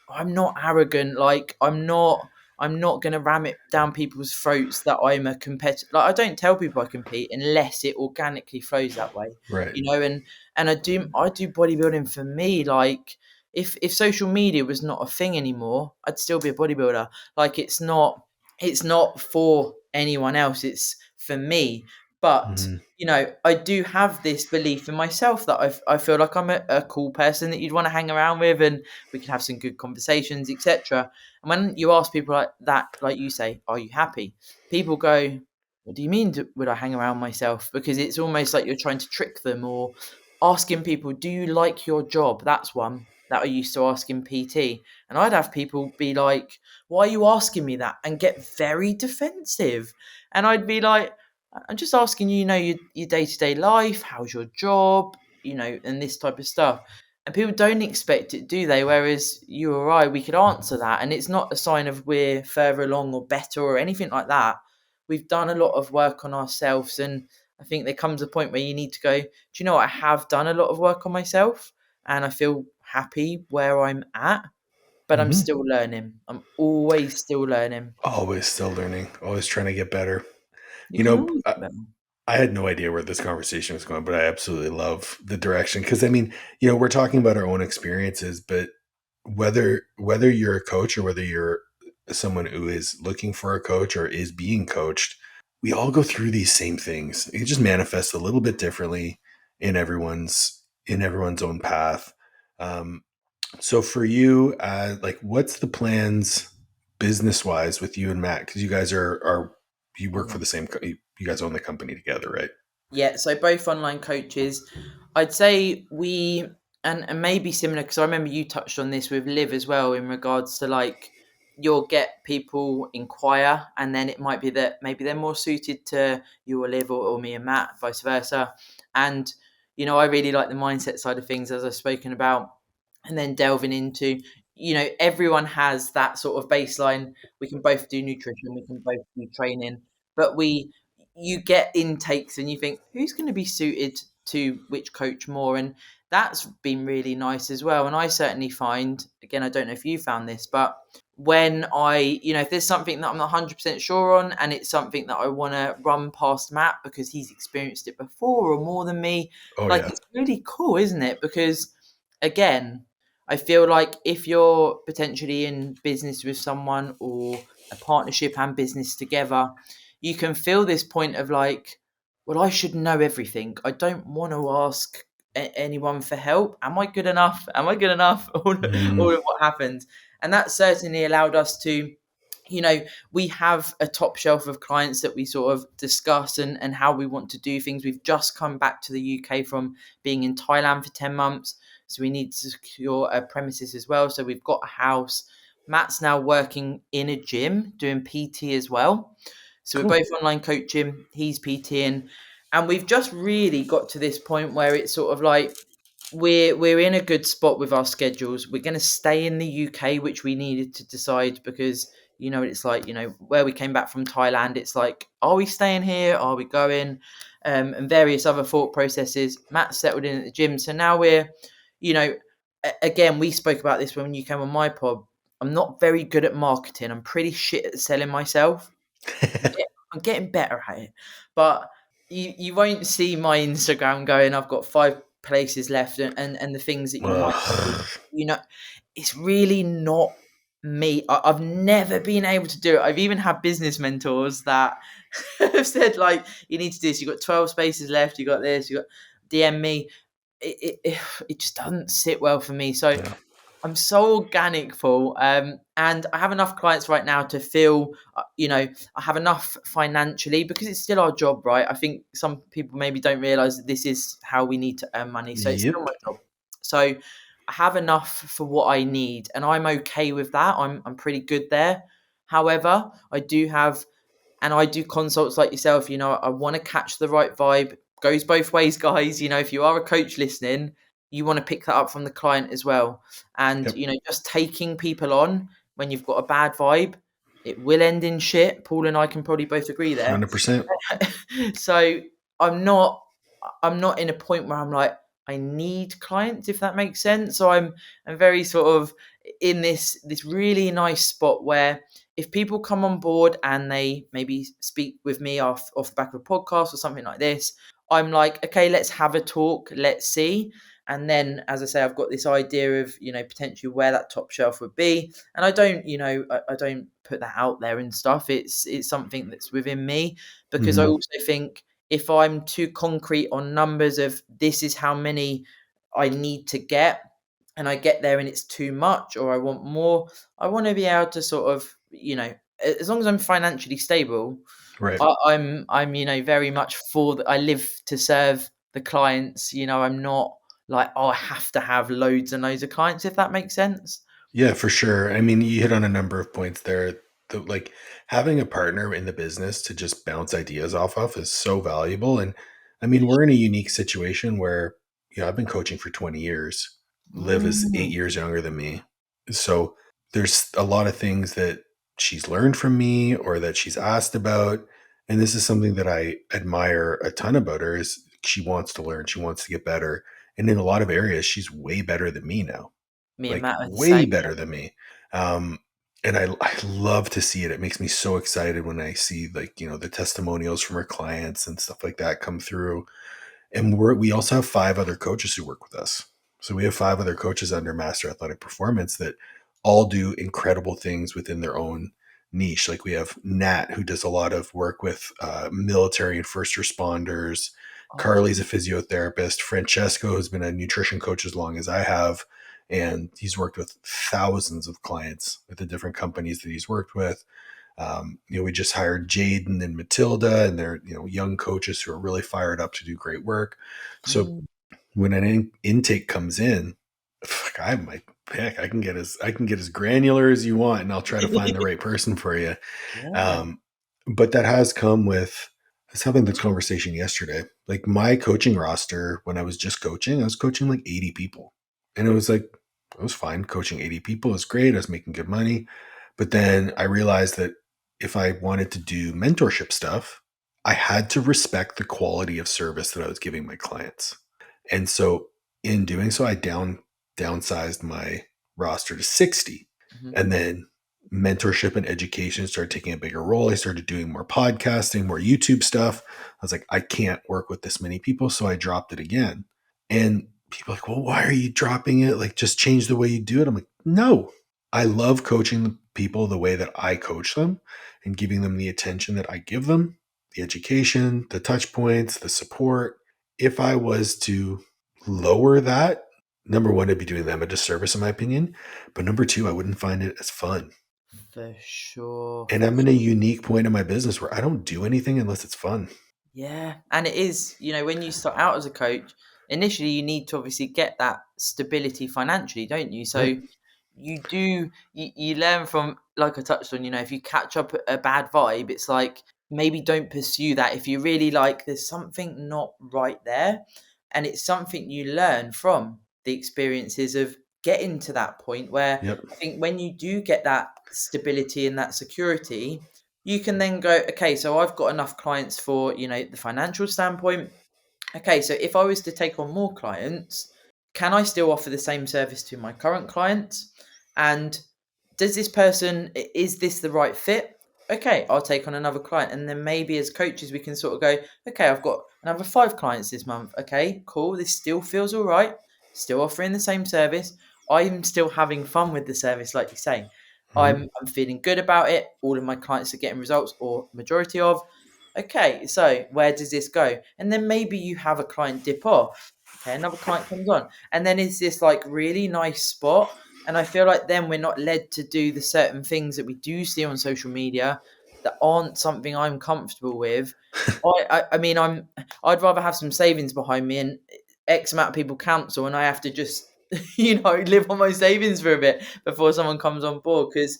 I'm not arrogant. Like, I'm not going to ram it down people's throats that I'm a competitor. Like, I don't tell people I compete unless it organically flows that way, Right. And I do bodybuilding for me. Like, if social media was not a thing anymore, I'd still be a bodybuilder. Like, it's not for anyone else. It's for me. But Mm-hmm. I do have this belief in myself that I feel like I'm a cool person that you'd want to hang around with, and we can have some good conversations, etc. And when you ask people like that, like you say, are you happy? People go, what do you mean, would I hang around myself? Because it's almost like you're trying to trick them, or asking people, do you like your job? That's one that I used to ask in PT. And I'd have people be like, why are you asking me that? And get very defensive. And I'd be like, I'm just asking you, your day-to-day life, how's your job, and this type of stuff. And people don't expect it, do they? Whereas you or I, we could answer that. And it's not a sign of we're further along or better or anything like that. We've done a lot of work on ourselves. And I think there comes a point where you need to go, do you know what? I have done a lot of work on myself, and I feel happy where I'm at, but I'm Mm-hmm. still learning. I'm always still learning. Always still learning, always trying to get better. You You can know, always I, get better. I had no idea where this conversation was going, but I absolutely love the direction. Because I mean, we're talking about our own experiences, but whether you're a coach or whether you're someone who is looking for a coach or is being coached, we all go through these same things. It just manifests a little bit differently in everyone's own path. Um, so for you, like, what's the plans business wise with you and Matt? Because you guys are you work for the same. You guys own the company together, right? Yeah, so both online coaches. I'd say and maybe similar, because I remember you touched on this with Liv as well, in regards to, like, you'll get people inquire, and then it might be that maybe they're more suited to you or Liv, or me and Matt, vice versa. And I really like the mindset side of things, as I've spoken about, and then delving into everyone has that sort of baseline. We can both do nutrition, we can both do training, but you get intakes and you think, who's going to be suited to which coach more? And that's been really nice as well. And I certainly find, again, I don't know if you found this, but when if there's something that I'm not 100% sure on and it's something that I want to run past Matt because he's experienced it before or more than me, Oh like yeah. it's really cool, isn't it? Because again, I feel like if you're potentially in business with someone or a partnership and business together, you can feel this point of like, well, I should know everything. I don't want to ask anyone for help. Am I good enough? Am I good enough? Mm, All of what happens. And that certainly allowed us to, we have a top shelf of clients that we sort of discuss and how we want to do things. We've just come back to the UK from being in Thailand for 10 months. So we need to secure a premises as well. So we've got a house. Matt's now working in a gym doing PT as well. So we're cool. both online coaching. He's PTing, and we've just really got to this point where it's sort of like we're in a good spot with our schedules. We're going to stay in the UK, which we needed to decide because it's like where we came back from Thailand. It's like, are we staying here? Are we going? And various other thought processes. Matt settled in at the gym, so now we're again, we spoke about this when you came on my pod. I'm not very good at marketing. I'm pretty shit at selling myself. I'm getting better at it, but you won't see my Instagram going, I've got 5 places left, and the things that you might see, Ugh. it's really not me. I've never been able to do it. I've even had business mentors that have said like, you need to do this. You've got 12 spaces left. You got this. You got DM me. It just doesn't sit well for me. So Yeah. I'm so organic, Paul, and I have enough clients right now to feel, I have enough financially because it's still our job, right? I think some people maybe don't realize that this is how we need to earn money, so it's still Yep. my job. So I have enough for what I need, and I'm okay with that. I'm pretty good there. However, I do consults like yourself. I want to catch the right vibe. Goes both ways, guys. If you are a coach listening, you want to pick that up from the client as well. And, Yep. just taking people on when you've got a bad vibe, it will end in shit. Paul and I can probably both agree there. 100%. So I'm not I'm not in a point where I'm like, I need clients, if that makes sense. So I'm very sort of in this really nice spot where if people come on board and they maybe speak with me off the back of a podcast or something like this, I'm like, okay, let's have a talk, let's see. And then, as I say, I've got this idea of, potentially where that top shelf would be. And I don't, I don't put that out there and stuff. It's something that's within me because I Hmm. also think if I'm too concrete on numbers of this is how many I need to get, and I get there and it's too much or I want more, I want to be able to sort of, as long as I'm financially stable, Right. I'm very much I live to serve the clients. I'm not like, oh, I have to have loads and loads of clients, if that makes sense. Yeah, for sure. I mean, you hit on a number of points there. Like having a partner in the business to just bounce ideas off of is so valuable. And I mean, we're in a unique situation where, I've been coaching for 20 years. Liv is Mm, 8 years younger than me. So there's a lot of things that she's learned from me or that she's asked about. And this is something that I admire a ton about her is she wants to learn, she wants to get better. And in a lot of areas, she's way better than me now, Me and like Matt are the way same. better than me. Um, and I love to see it. It makes me so excited when I see like, the testimonials from our clients and stuff like that come through. And we also have 5 other coaches who work with us. So we have 5 other coaches under Master Athletic Performance that all do incredible things within their own niche. Like we have Nat, who does a lot of work with military and first responders. Oh, Carly's a physiotherapist. Francesco has been a nutrition coach as long as I have, and he's worked with thousands of clients with the different companies that he's worked with. We just hired Jaden and Matilda, and they're young coaches who are really fired up to do great work. So mm, when an intake comes in, fuck, I might pick. I can get as granular as you want, and I'll try to find the right person for you. yeah. Um, but that has come with. I was having this conversation yesterday. Like my coaching roster, when I was just coaching, I was coaching like 80 people, and it was like It was fine. Coaching 80 people is great. I was making good money. But then I realized that if I wanted to do mentorship stuff, I had to respect the quality of service that I was giving my clients. And so in doing so, I downsized my roster to 60. Mhm. And then mentorship and education started taking a bigger role. I started doing more podcasting, more YouTube stuff. I was like, I can't work with this many people. So I dropped it again. And people are like, well, why are you dropping it? Like, just change the way you do it. I'm like, no, I love coaching the people the way that I coach them and giving them the attention that I give them, the education, the touch points, the support. If I was to lower that, number one, I'd be doing them a disservice, in my opinion. But number two, I wouldn't find it as fun. For sure. And I'm in a unique point in my business where I don't do anything unless it's fun. Yeah. And it is, when you start out as a coach, initially you need to obviously get that stability financially, don't you? Right. So you learn from, like I touched on, if you catch up a bad vibe, it's like maybe don't pursue that. If you really like, there's something not right there, and it's something you learn from the experiences of getting to that point where Yep. I think when you do get that stability and that security, you can then go, okay, so I've got enough clients for the financial standpoint. Okay, so if I was to take on more clients, can I still offer the same service to my current clients? And does this person, is this the right fit? Okay, I'll take on another client. And then maybe as coaches, we can sort of go, okay, I've got another 5 clients this month. Okay, cool. This still feels all right. Still offering the same service. I'm still having fun with the service, like you say. Mm-hmm. I'm feeling good about it. All of my clients are getting results, or majority of. Okay, so where does this go? And then maybe you have a client dip off. Okay, another client comes on. And then it's this like really nice spot. And I feel like then we're not led to do the certain things that we do see on social media that aren't something I'm comfortable with. I mean, I'd rather have some savings behind me and X amount of people cancel, and I have to just live on my savings for a bit before someone comes on board, because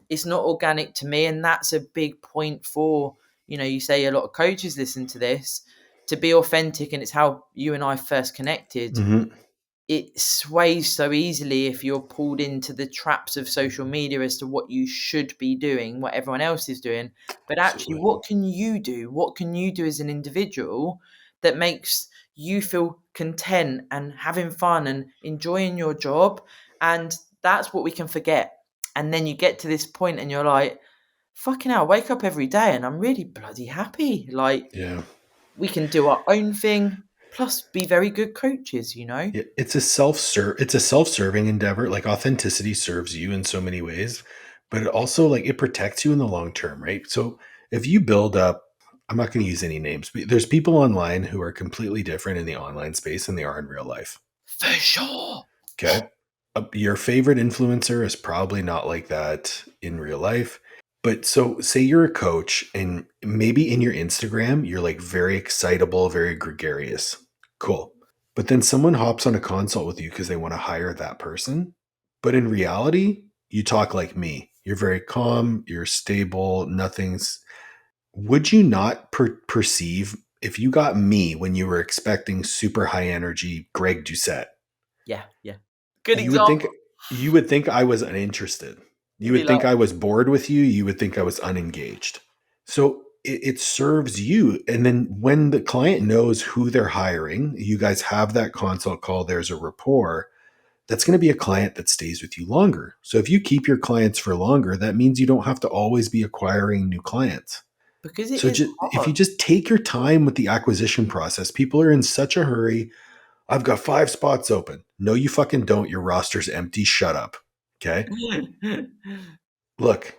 it's not organic to me. And that's a big point for, you say a lot of coaches listen to this, to be authentic, and it's how you and I first connected. Mm-hmm. It sways so easily if you're pulled into the traps of social media as to what you should be doing, what everyone else is doing. But actually, Absolutely. what can you do? What can you do as an individual that makes you feel content and having fun and enjoying your job? And that's what we can forget. And then you get to this point and you're like, fucking hell, I wake up every day and I'm really bloody happy. Like, Yeah. we can do our own thing, plus be very good coaches. It's a self-serving endeavor. Like, authenticity serves you in so many ways, but it also, like, it protects you in the long term, right? So if you build up, I'm not going to use any names, but there's people online who are completely different in the online space than they are in real life. For sure. Okay. Your favorite influencer is probably not like that in real life. But so say you're a coach and maybe in your Instagram, you're like very excitable, very gregarious. Cool. But then someone hops on a consult with you because they want to hire that person. But in reality, you talk like me. You're very calm, you're stable, nothing's. Would you not perceive if you got me when you were expecting super high energy Greg Doucette? Yeah, yeah. Good you would think example. you would think I was uninterested. You You'd be would like, think I was bored with you. You would think I was unengaged. So it serves you. And then when the client knows who they're hiring, you guys have that consult call, there's a rapport. That's going to be a client that stays with you longer. So if you keep your clients for longer, that means you don't have to always be acquiring new clients. because it So is if hard. you just take your time with the acquisition process, people are in such a hurry. I've got 5 spots open. No, you fucking don't. Your roster's empty. Shut up. Okay. Look,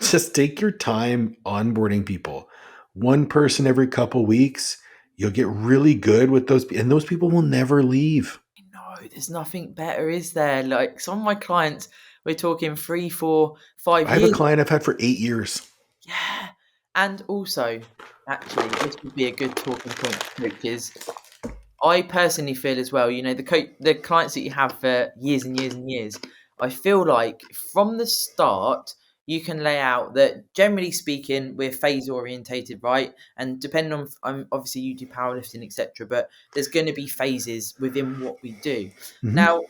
just take your time onboarding people. One person every couple weeks. You'll get really good with those. And those people will never leave. No, there's nothing better, is there? Like, some of my clients, we're talking 3, 4, 5 I have a years. client I've had for 8 years. Yeah. And also, actually, this would be a good talking point for coaches. I personally feel as well, the clients that you have for years and years and years, I feel like from the start, you can lay out that generally speaking, we're phase orientated, right? And depending on, obviously you do powerlifting, etc., but there's going to be phases within what we do. Mm-hmm. Now,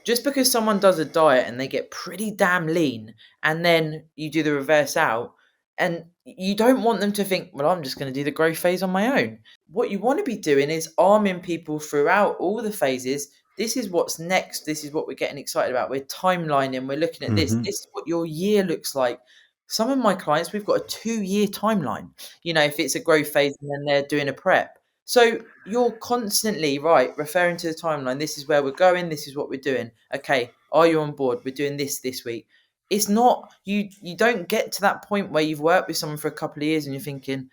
just because someone does a diet and they get pretty damn lean, and then you do the reverse out, and you don't want them to think, well, I'm just going to do the growth phase on my own. What you want to be doing is arming people throughout all the phases. This is what's next. This is what we're getting excited about. We're timelining. We're looking at this. Mm-hmm. This is what your year looks like. Some of my clients, we've got a 2-year timeline. If it's a growth phase and then they're doing a prep. So you're constantly referring to the timeline. This is where we're going. This is what we're doing. Okay, are you on board? We're doing this week. It's not you. You don't get to that point where you've worked with someone for a couple of years and you're thinking,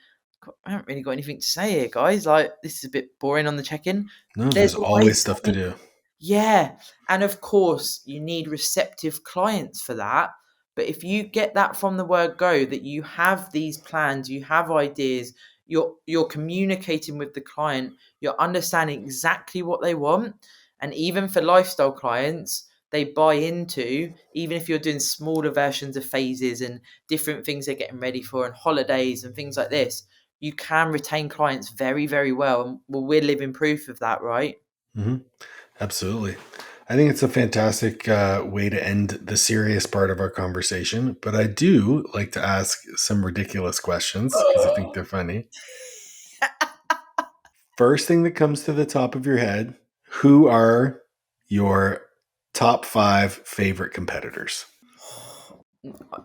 I haven't really got anything to say here, guys. Like, this is a bit boring on the check-in. No, There's there's always always stuff to something. do. Yeah. And of course, you need receptive clients for that. But if you get that from the word go, that you have these plans, you have ideas, you're communicating with the client, you're understanding exactly what they want. And even for lifestyle clients, they buy into, even if you're doing smaller versions of phases and different things they're getting ready for and holidays and things like this, you can retain clients very, very well. And well, we're living proof of that, right? Mm-hmm. Absolutely. I think it's a fantastic way to end the serious part of our conversation, but I do like to ask some ridiculous questions because I think they're funny. First thing that comes to the top of your head, who are your top 5 favorite competitors?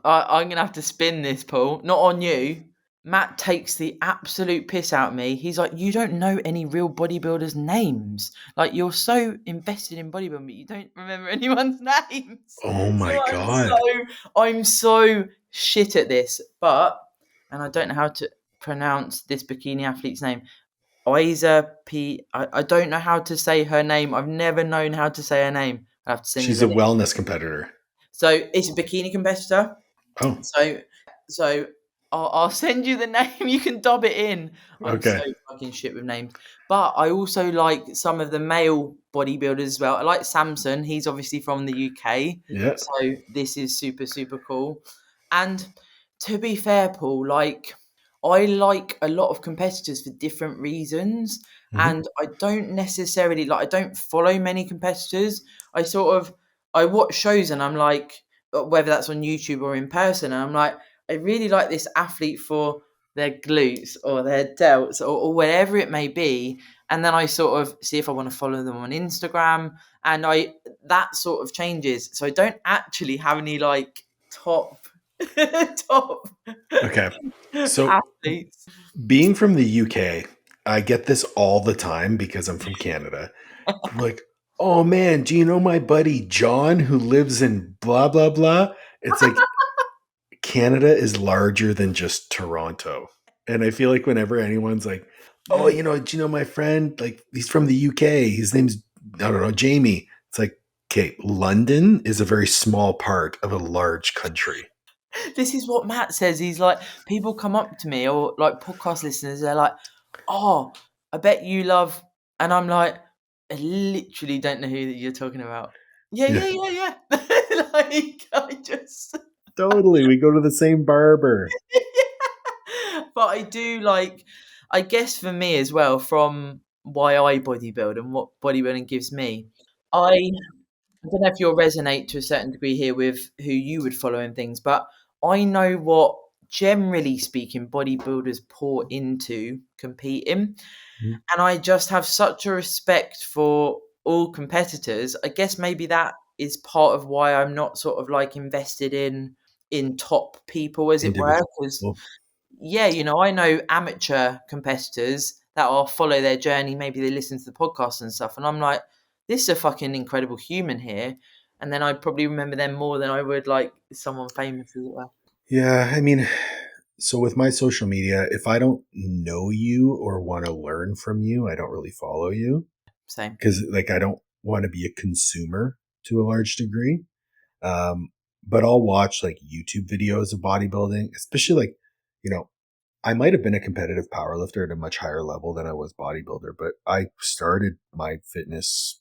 I'm going to have to spin this, Paul. Not on you. Matt takes the absolute piss out of me. He's like, you don't know any real bodybuilders' names. Like, you're so invested in bodybuilding, but you don't remember anyone's names. Oh my So God. I'm so shit at this. And I don't know how to pronounce this bikini athlete's name. Isa P. I don't know how to say her name. I've never known how to say her name. I have to send you She's the a link. wellness competitor. So it's a bikini competitor. Oh, So I'll send you the name. You can dub it in. I'm so okay. fucking shit with names. But I also like some of the male bodybuilders as well. I like Samson. He's obviously from the UK. Yeah. So this is super, super cool. And to be fair, Paul, like, I like a lot of competitors for different reasons. Mm-hmm. And I don't necessarily I don't follow many competitors. I watch shows and I'm like, whether that's on YouTube or in person, and I'm like, I really like this athlete for their glutes or their delts or whatever it may be. And then I sort of see if I want to follow them on Instagram, and that sort of changes. So I don't actually have any like top top Okay. So, athletes. being from the UK, I get this all the time because I'm from Canada. People are like, oh man, do you know my buddy John who lives in blah, blah, blah? It's like Canada is larger than just Toronto. And I feel like whenever anyone's like, oh, do you know my friend? Like, he's from the UK. His name's, I don't know, Jamie. It's like, okay, London is a very small part of a large country. This is what Matt says. He's like, people come up to me or like podcast listeners, they're like, oh, I bet you love, and I'm like, I literally don't know who you're talking about. Yeah, Yeah, yeah, yeah, yeah. Like, I just, totally. We go to the same barber. but I do like, I guess for me as well, from why I bodybuild and what bodybuilding gives me, I don't know if you'll resonate to a certain degree here with who you would follow and things, but I know what, generally speaking, bodybuilders pour into competing. Mhm. And I just have such a respect for all competitors. I guess maybe that is part of why I'm not sort of like invested in top people, as it were. Individual. Because yeah, I know amateur competitors that will follow their journey. Maybe they listen to the podcast and stuff, and I'm like, this is a fucking incredible human here. And then I'd probably remember them more than I would like someone famous as well. Yeah, I mean, so with my social media, if I don't know you or want to learn from you, I don't really follow you Same. because, like, I don't want to be a consumer to a large degree. Um, but I'll watch like YouTube videos of bodybuilding, especially like, you know, I might have been a competitive powerlifter at a much higher level than I was bodybuilder, but I started my fitness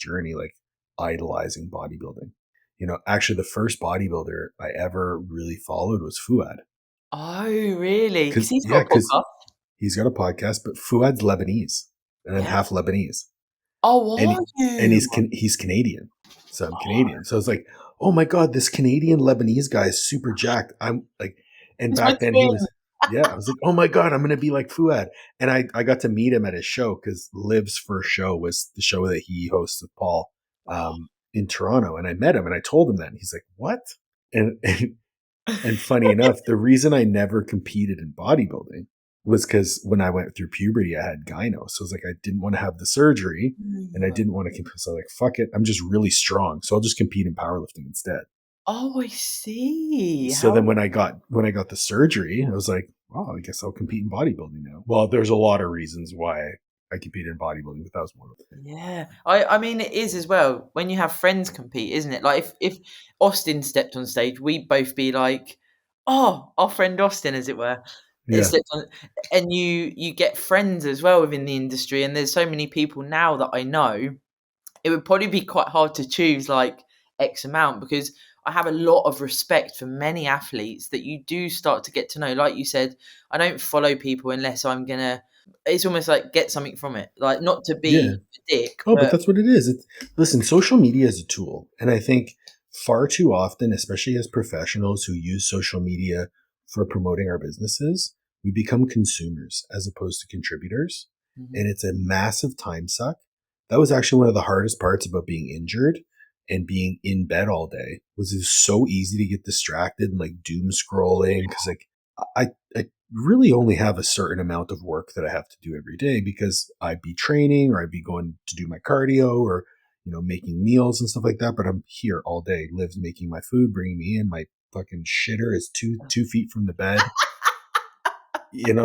journey like idolizing bodybuilding. Actually, the first bodybuilder I ever really followed was Fuad. Oh, really? Because Because he's got yeah, a because podcast. he's got a podcast, but Fuad's Lebanese and then Yeah. half Lebanese, Oh, and are and you? he's Canadian. So I'm Canadian. So I was like, oh my God, this Canadian Lebanese guy is super jacked. I'm like, and It's my back then he twin. was, yeah, I was like, oh my God, I'm going to be like Fuad. And I got to meet him at his show because Liv's first show was the show that he hosts with Paul in Toronto. And I met him and I told him that. And he's like, what? And funny enough, the reason I never competed in bodybuilding was because when I went through puberty, I had gyno. So I was like, I didn't want to have the surgery and I didn't want to compete. So I was like, fuck it. I'm just really strong. So I'll just compete in powerlifting instead. Oh, I see. So How? then when I got the surgery, I was like, oh, I guess I'll compete in bodybuilding now. Well, there's a lot of reasons why I competed in bodybuilding, but that was one of them. Yeah, I mean it is as well when you have friends compete, isn't it? Like if Austin stepped on stage, we'd both be like, "Oh, our friend Austin," as it were. It Yeah. stepped on, and you get friends as well within the industry. And there's so many people now that I know. It would probably be quite hard to choose like X amount because I have a lot of respect for many athletes that you do start to get to know. Like you said, I don't follow people unless I'm gonna. It's almost like get something from it, like not to Yeah. be a dick, Oh, but but that's what it is. Listen, social media is a tool. And I think far too often, especially as professionals who use social media for promoting our businesses, we become consumers as opposed to contributors. Mhm. And it's a massive time suck. That was actually one of the hardest parts about being injured and being in bed all day was it's so easy to get distracted and like doom scrolling. Cause like I really only have a certain amount of work that I have to do every day because I'd be training or I'd be going to do my cardio or, making meals and stuff like that. But I'm here all day, Liv's making my food, bringing me in. My fucking shitter is two feet from the bed,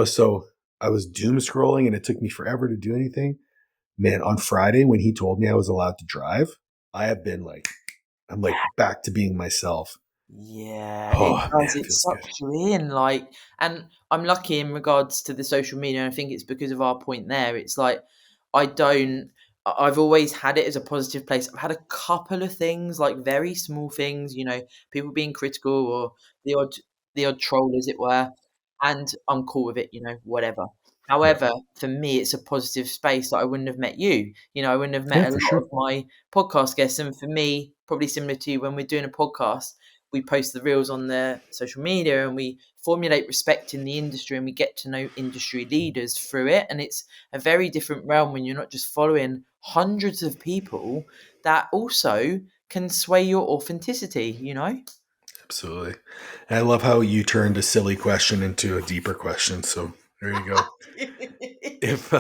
so I was doom scrolling and it took me forever to do anything. Man, on Friday when he told me I was allowed to drive, I have been like, I'm like back to being myself. Yeah, it Oh man, does. it It feels good. sucks you in, like, and I'm lucky in regards to the social media. And I think it's because of our point there. It's like I don't. I've always had it as a positive place. I've had a couple of things, like very small things, people being critical or the odd, the odd troll, as it were, and I'm cool with it, whatever. Yeah. However, for me, it's a positive space that I wouldn't have met you. I wouldn't have Yeah, met a for lot sure. of my podcast guests. And for me, probably similar to you, when we're doing a podcast we post the reels on the social media and we formulate respect in the industry and we get to know industry leaders through it. And it's a very different realm when you're not just following hundreds of people that also can sway your authenticity. Absolutely. And I love how you turned a silly question into a deeper question. So there you go. If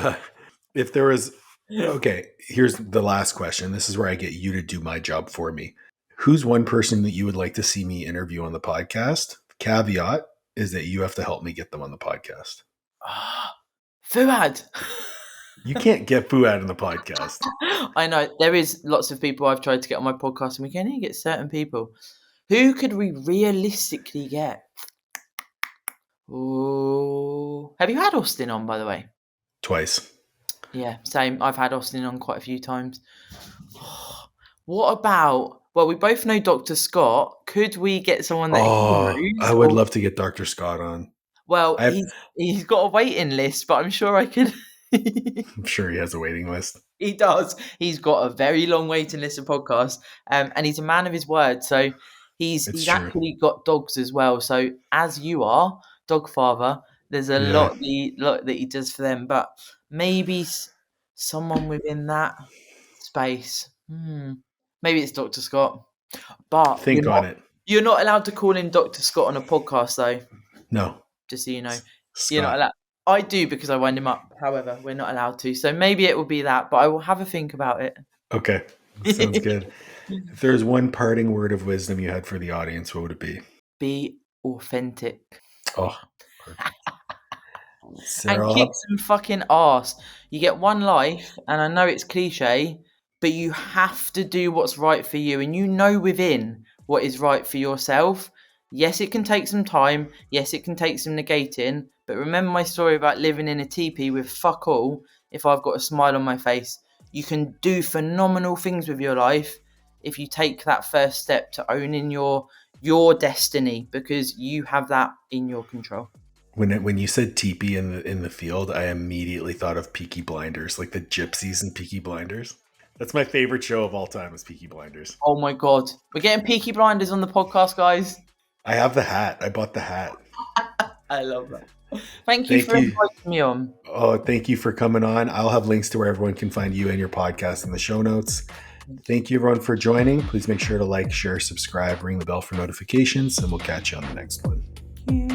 if there was okay, here's the last question. This is where I get you to do my job for me. Who's one person that you would like to see me interview on the podcast? Caveat is that you have to help me get them on the podcast. Fuad. You can't get Fuad on the podcast. I know there is lots of people I've tried to get on my podcast and we can only get certain people. Who could we realistically get? Oh, have you had Austin on, by the way? Twice. Yeah, same. I've had Austin on quite a few times. What about? Well, we both know Dr. Scott. Could we get someone that he Oh, knows? I would Or love to get Dr. Scott on. well, I'm he's got a waiting list, but I'm sure I could. sure he has a waiting list. He does. He's got a very long waiting list of podcasts, and he's a man of his word. So It's he's true. actually got dogs as well. So as you are, dog father, there's a Yeah. lot that he does for them. But maybe someone within that space. Maybe it's Dr. Scott, but Think on it. you're not allowed to call him Dr. Scott on a podcast, though. No. Just so you know, you're not Scott. allowed. I do because I wind him up. However, we're not allowed to. So maybe it will be that, but I will have a think about it. Okay. Sounds good. If there's one parting word of wisdom you had for the audience, what would it be? Be authentic Oh, perfect. and kick Sarah, some fucking ass. You get one life, and I know it's cliche, but you have to do what's right for you, and you know within what is right for yourself. Yes, it can take some time. Yes, it can take some negating. But remember my story about living in a teepee with fuck all. If I've got a smile on my face, you can do phenomenal things with your life if you take that first step to owning your destiny because you have that in your control. when you said teepee in the field, I immediately thought of Peaky Blinders, like the gypsies in Peaky Blinders. That's my favorite show of all time is Peaky Blinders. Oh my God. We're getting Peaky Blinders on the podcast, guys. I have the hat. I bought the hat. I love that. Thank you Thank for you. inviting me on. Oh, thank you for coming on. I'll have links to where everyone can find you and your podcast in the show notes. Thank you, everyone, for joining. Please make sure to like, share, subscribe, ring the bell for notifications, and we'll catch you on the next one. Thank you.